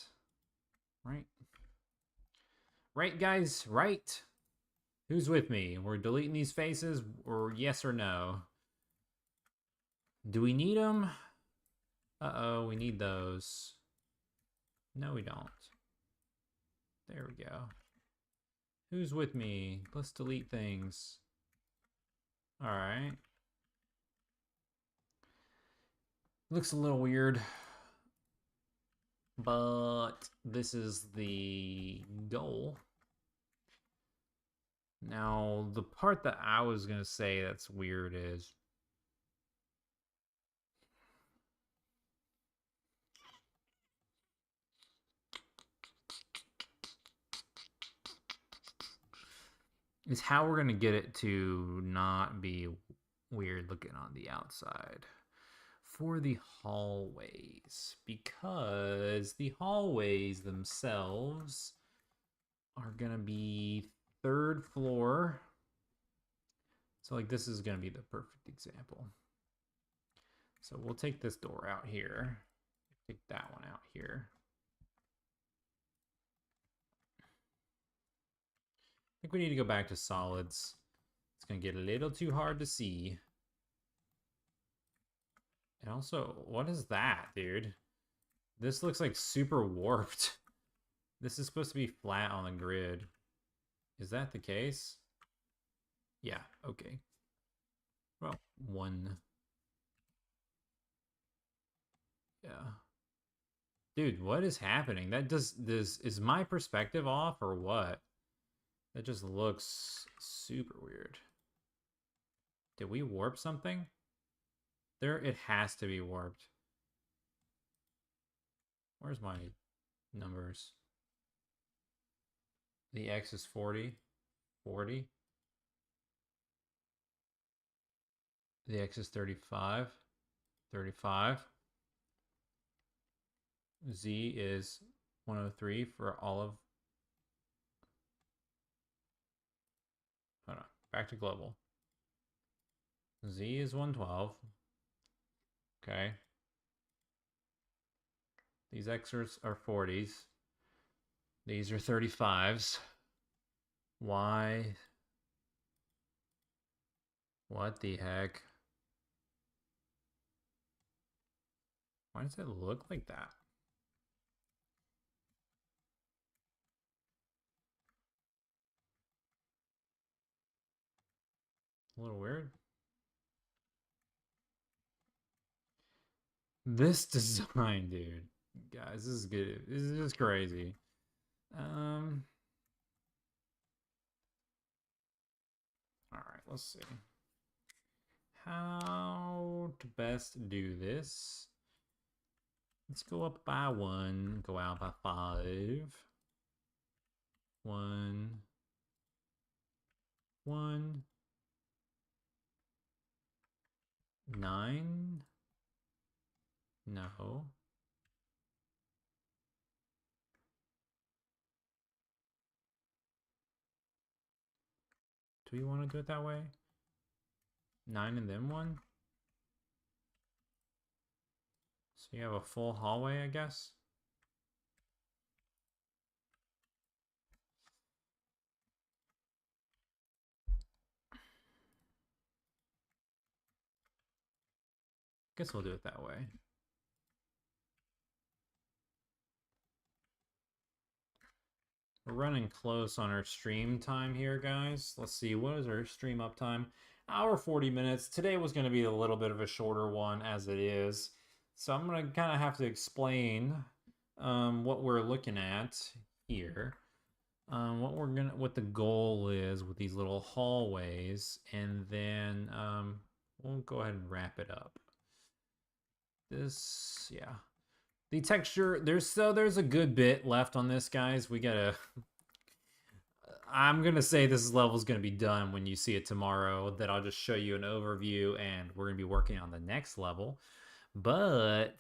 Right? Right, guys? Right? Who's with me? We're deleting these faces, or yes or no? Do we need them? Uh-oh, we need those. No, we don't. There we go. Who's with me? Let's delete things. All right. Looks a little weird. But this is the goal. Now, the part that I was going to say that's weird is is how we're going to get it to not be weird looking on the outside for the hallways, because the hallways themselves are going to be third floor. So like this is going to be the perfect example. So we'll take this door out here. Take that one out here. I think we need to go back to solids. It's going to get a little too hard to see. And also, what is that, dude? This looks like super warped. This is supposed to be flat on the grid. Is that the case? Yeah, okay. Well, one. Yeah. Dude, what is happening? That does this is my perspective off or what? That just looks super weird. Did we warp something? There, it has to be warped. Where's my numbers? The X is 40. 40. The X is 35. 35. Z is 103 for all of... Hold on. Back to global. Z is 112. Okay. These X's are 40s. These are 35s. Y. What the heck? Why does it look like that? A little weird. This design, dude. Guys, this is good. This is just crazy. All right, let's see. How to best do this. Let's go up by 1, go out by 5. 1, 1, 9. No. Do we want to do it that way? 9 and then 1? So you have a full hallway, I guess? Guess we'll do it that way. We're running close on our stream time here, guys. Let's see, what is our stream up time? Hour 40 minutes. Today was going to be a little bit of a shorter one as it is. So I'm going to kind of have to explain what we're looking at here. What the goal is with these little hallways, and then we'll go ahead and wrap it up. This, yeah. The texture, there's a good bit left on this, guys. We gotta... I'm gonna say this level is gonna be done when you see it tomorrow. That I'll just show you an overview, and we're gonna be working on the next level. But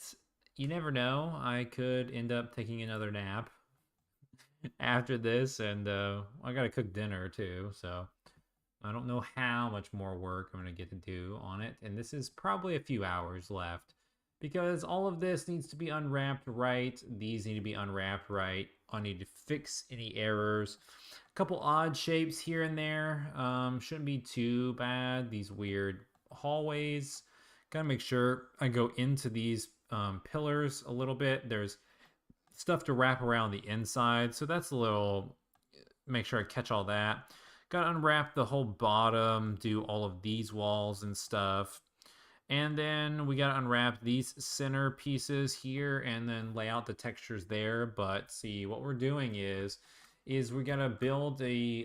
you never know. I could end up taking another nap after this, and I gotta cook dinner too. So I don't know how much more work I'm gonna get to do on it. And this is probably a few hours left, because all of this needs to be unwrapped right. These need to be unwrapped right. I need to fix any errors. A couple odd shapes here and there. Shouldn't be too bad. These weird hallways. Gotta make sure I go into these pillars a little bit. There's stuff to wrap around the inside, so that's a little... Make sure I catch all that. Gotta unwrap the whole bottom, do all of these walls and stuff. And then we got to unwrap these center pieces here and then lay out the textures there. But see, what we're doing is we got to build a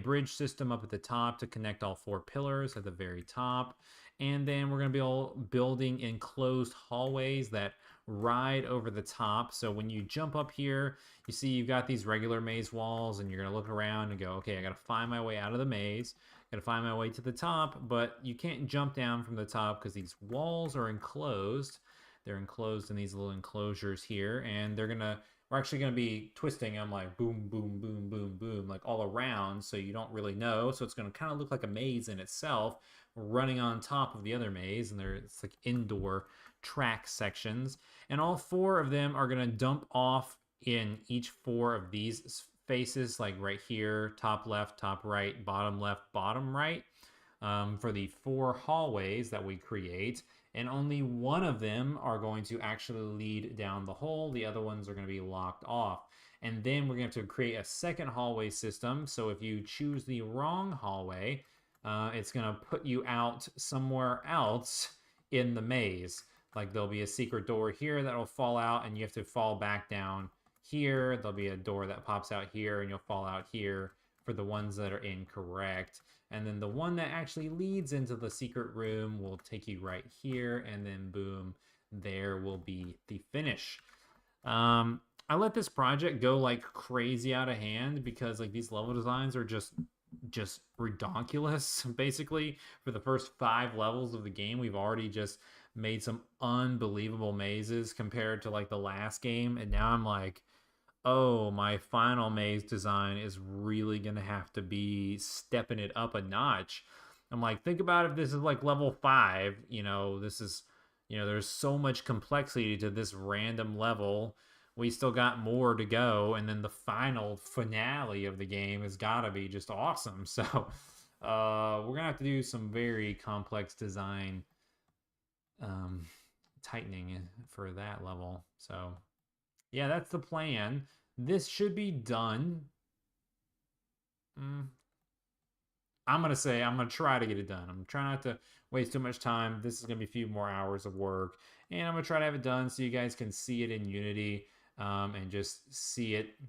bridge system up at the top to connect all 4 pillars at the very top. And then we're going to be all building enclosed hallways that right over the top. So when you jump up here, you see you've got these regular maze walls, and you're going to look around and go, okay, I got to find my way out of the maze. Got to find my way to the top, but you can't jump down from the top because these walls are enclosed. They're enclosed in these little enclosures here, and we're actually going to be twisting them like boom, boom, boom, boom, boom, like all around, so you don't really know. So it's going to kind of look like a maze in itself, running on top of the other maze, and it's like indoor track sections. And all four of them are going to dump off in each four of these faces, like right here, top left, top right, bottom left, bottom right, for the four hallways that we create. And only one of them are going to actually lead down the hole. The other ones are going to be locked off. And then we're going to have to create a second hallway system. So if you choose the wrong hallway, it's going to put you out somewhere else in the maze. Like there'll be a secret door here that'll fall out, and you have to fall back down here. There'll be a door that pops out here, and you'll fall out here for the ones that are incorrect. And then the one that actually leads into the secret room will take you right here, and then boom, there will be the finish. I let this project go like crazy out of hand because like these level designs are just redonkulous. Basically, for the first 5 levels of the game, we've already just made some unbelievable mazes compared to like the last game, and now I'm like, oh, my final maze design is really gonna have to be stepping it up a notch. I'm like, think about if this is like level 5, there's so much complexity to this random level. We still got more to go, and then the final finale of the game has got to be just awesome. So, we're gonna have to do some very complex design tightening for that level. So, yeah, that's the plan. This should be done. I'm gonna try to get it done. I'm trying not to waste too much time. This is gonna be a few more hours of work, and I'm gonna try to have it done so you guys can see it in Unity, and just see it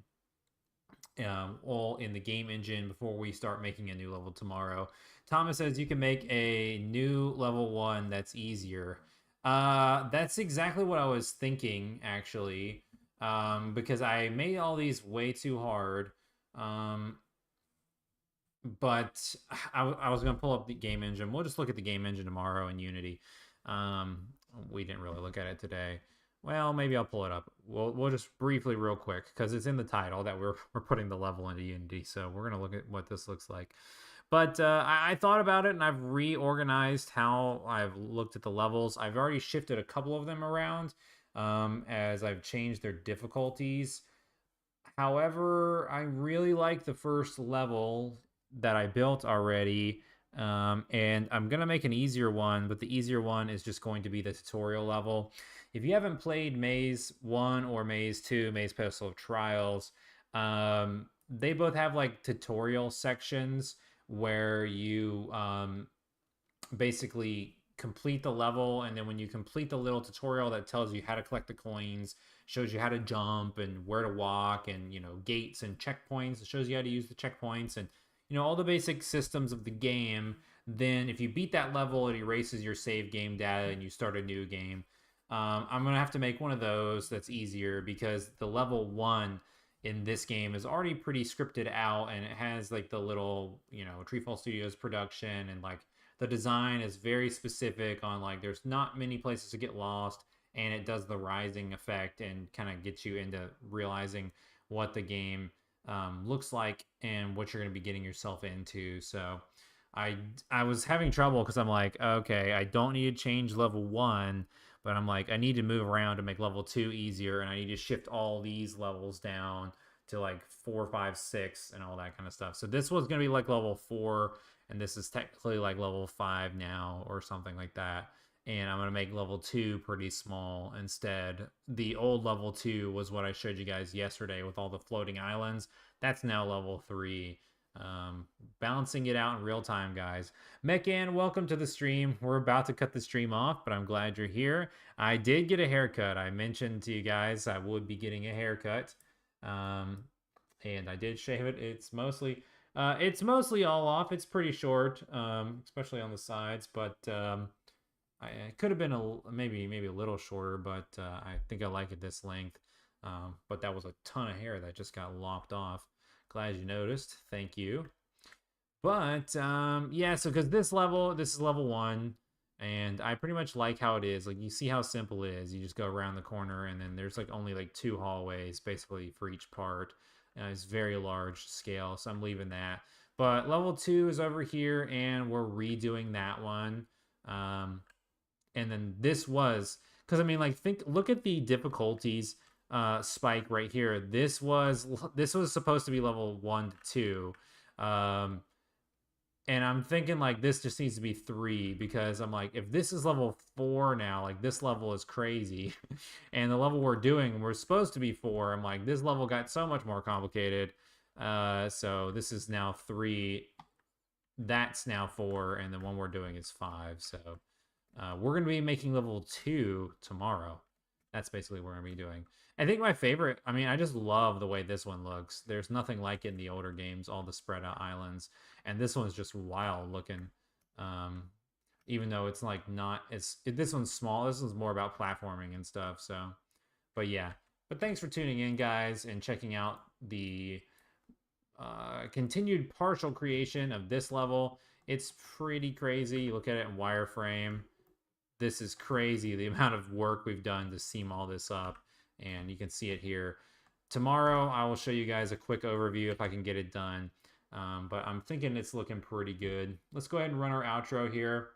all in the game engine before we start making a new level tomorrow. Thomas says you can make a new level 1 that's easier. That's exactly what I was thinking, actually, because I made all these way too hard. But I was going to pull up the game engine. We'll just look at the game engine tomorrow in Unity. We didn't really look at it today. Well, maybe I'll pull it up. We'll just briefly, real quick, because it's in the title that we're putting the level into Unity. So we're gonna look at what this looks like. But I thought about it, and I've reorganized how I've looked at the levels. I've already shifted a couple of them around, as I've changed their difficulties. However, I really like the first level that I built already. And I'm going to make an easier one, but the easier one is just going to be the tutorial level. If you haven't played Maze 1 or Maze 2, Maze Pedestal of Trials, they both have like tutorial sections where you basically complete the level, and then when you complete the little tutorial that tells you how to collect the coins, shows you how to jump and where to walk, and gates and checkpoints, it shows you how to use the checkpoints, and all the basic systems of the game. Then if you beat that level, it erases your save game data and you start a new game. I'm gonna have to make one of those that's easier, because the level 1 in this game is already pretty scripted out, and it has like the little TreeFall Studios production, and like the design is very specific on like there's not many places to get lost, and it does the rising effect and kind of gets you into realizing what the game looks like and what you're going to be getting yourself into. So I was having trouble because I'm like, okay, I don't need to change level 1, but I'm like, I need to move around to make level 2 easier, and I need to shift all these levels down to like 4, 5, 6, and all that kind of stuff. So this was going to be like level 4, and this is technically like level 5 now or something like that. And I'm going to make level 2 pretty small instead. The old level 2 was what I showed you guys yesterday with all the floating islands. That's now level 3. Balancing it out in real time, guys. Mekan, welcome to the stream. We're about to cut the stream off, but I'm glad you're here. I did get a haircut. I mentioned to you guys I would be getting a haircut. And I did shave it. It's mostly all off. It's pretty short, especially on the sides, but it could have been maybe a little shorter, but I think I like it this length. But that was a ton of hair that just got lopped off. Glad you noticed. Thank you. But yeah, so because this is level one, and I pretty much like how it is. Like you see how simple it is. You just go around the corner, and then there's like only like two hallways basically for each part. It's very large scale, so I'm leaving that. But level two is over here, and we're redoing that one. Um, and then this was because I mean, like look at the difficulties spike right here. This was supposed to be level 1 to 2. Um, and I'm thinking like this just needs to be 3 because I'm like, if this is level 4 now, like this level is crazy. And the level we're supposed to be 4. I'm like, this level got so much more complicated. So this is now 3. That's now 4. And the one we're doing is 5. So we're going to be making level 2 tomorrow. That's basically what we're going to be doing. I think my favorite, I mean, I just love the way this one looks. There's nothing like it in the older games, all the spread out islands. And this one's just wild looking. Um, Even though it's like not, this one's small. This one's more about platforming and stuff. So, but yeah. But thanks for tuning in, guys, and checking out the continued partial creation of this level. It's pretty crazy. You look at it in wireframe. This is crazy, the amount of work we've done to seam all this up, and you can see it here. Tomorrow I will show you guys a quick overview if I can get it done, but I'm thinking it's looking pretty good. Let's go ahead and run our outro here.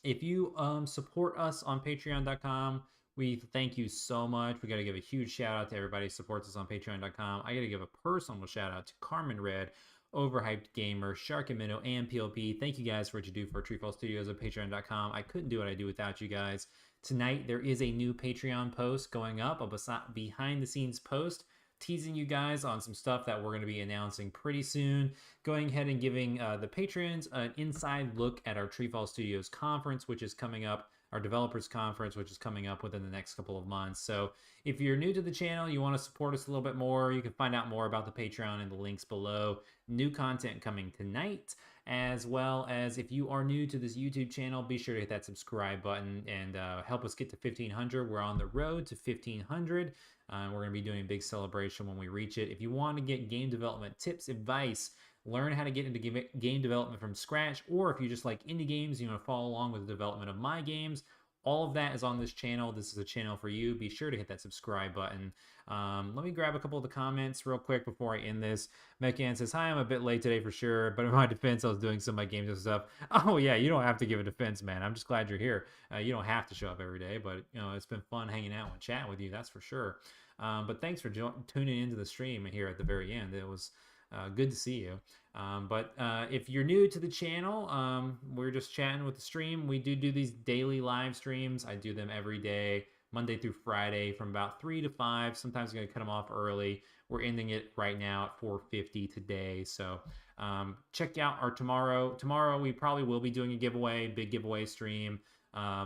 If you support us on patreon.com, we thank you so much. We got to give a huge shout out to everybody who supports us on patreon.com. I got to give a personal shout out to Carmen Red, Overhyped Gamer, Shark and Minnow, and PLP. Thank you guys for what you do for TreeFall Studios at patreon.com. I couldn't do what I do without you guys. Tonight, there is a new Patreon post going up, a behind the scenes post teasing you guys on some stuff that we're going to be announcing pretty soon. Going ahead and giving the patrons an inside look at our TreeFall Studios conference, which is coming up, our developers conference, which is coming up within the next couple of months. So if you're new to the channel, you want to support us a little bit more, you can find out more about the Patreon in the links below. New content coming tonight, as well as if you are new to this YouTube channel, be sure to hit that subscribe button and help us get to 1,500. We're on the road to 1,500. We're going to be doing a big celebration when we reach it. If you want to get game development tips, advice, learn how to get into game development from scratch, or if you just like indie games, you want to follow along with the development of my games, all of that is on this channel. This is a channel for you. Be sure to hit that subscribe button. Let me grab a couple of the comments real quick before I end this. Mekan says, hi, I'm a bit late today for sure, but in my defense, I was doing some of my games and stuff. Oh yeah, you don't have to give a defense, man. I'm just glad you're here. You don't have to show up every day, but you know, it's been fun hanging out and chatting with you, that's for sure. But thanks for tuning into the stream here at the very end. It was good to see you. But if you're new to the channel, we're just chatting with the stream. We do these daily live streams. I do them every day, Monday through Friday, from about 3 to 5. Sometimes I'm going to cut them off early. We're ending it right now at 4:50 today. So check out our tomorrow. Tomorrow we probably will be doing a giveaway, big giveaway stream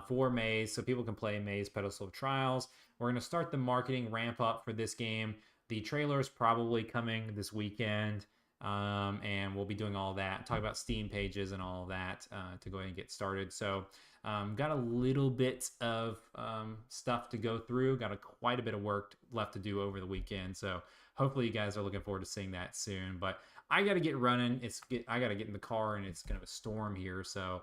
for Maze, so people can play Maze Pedestal of Trials. We're going to start the marketing ramp up for this game. The trailer is probably coming this weekend, and we'll be doing all that, talk about Steam pages and all of that to go ahead and get started. So got a little bit of stuff to go through, got quite a bit of work left to do over the weekend. So hopefully you guys are looking forward to seeing that soon. But I got to get running. I got to get in the car, and it's kind of a storm here. So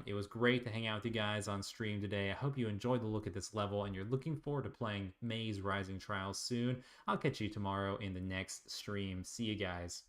it was great to hang out with you guys on stream today. I hope you enjoyed the look at this level and you're looking forward to playing Maze Rising Trials soon. I'll catch you tomorrow in the next stream. See you guys.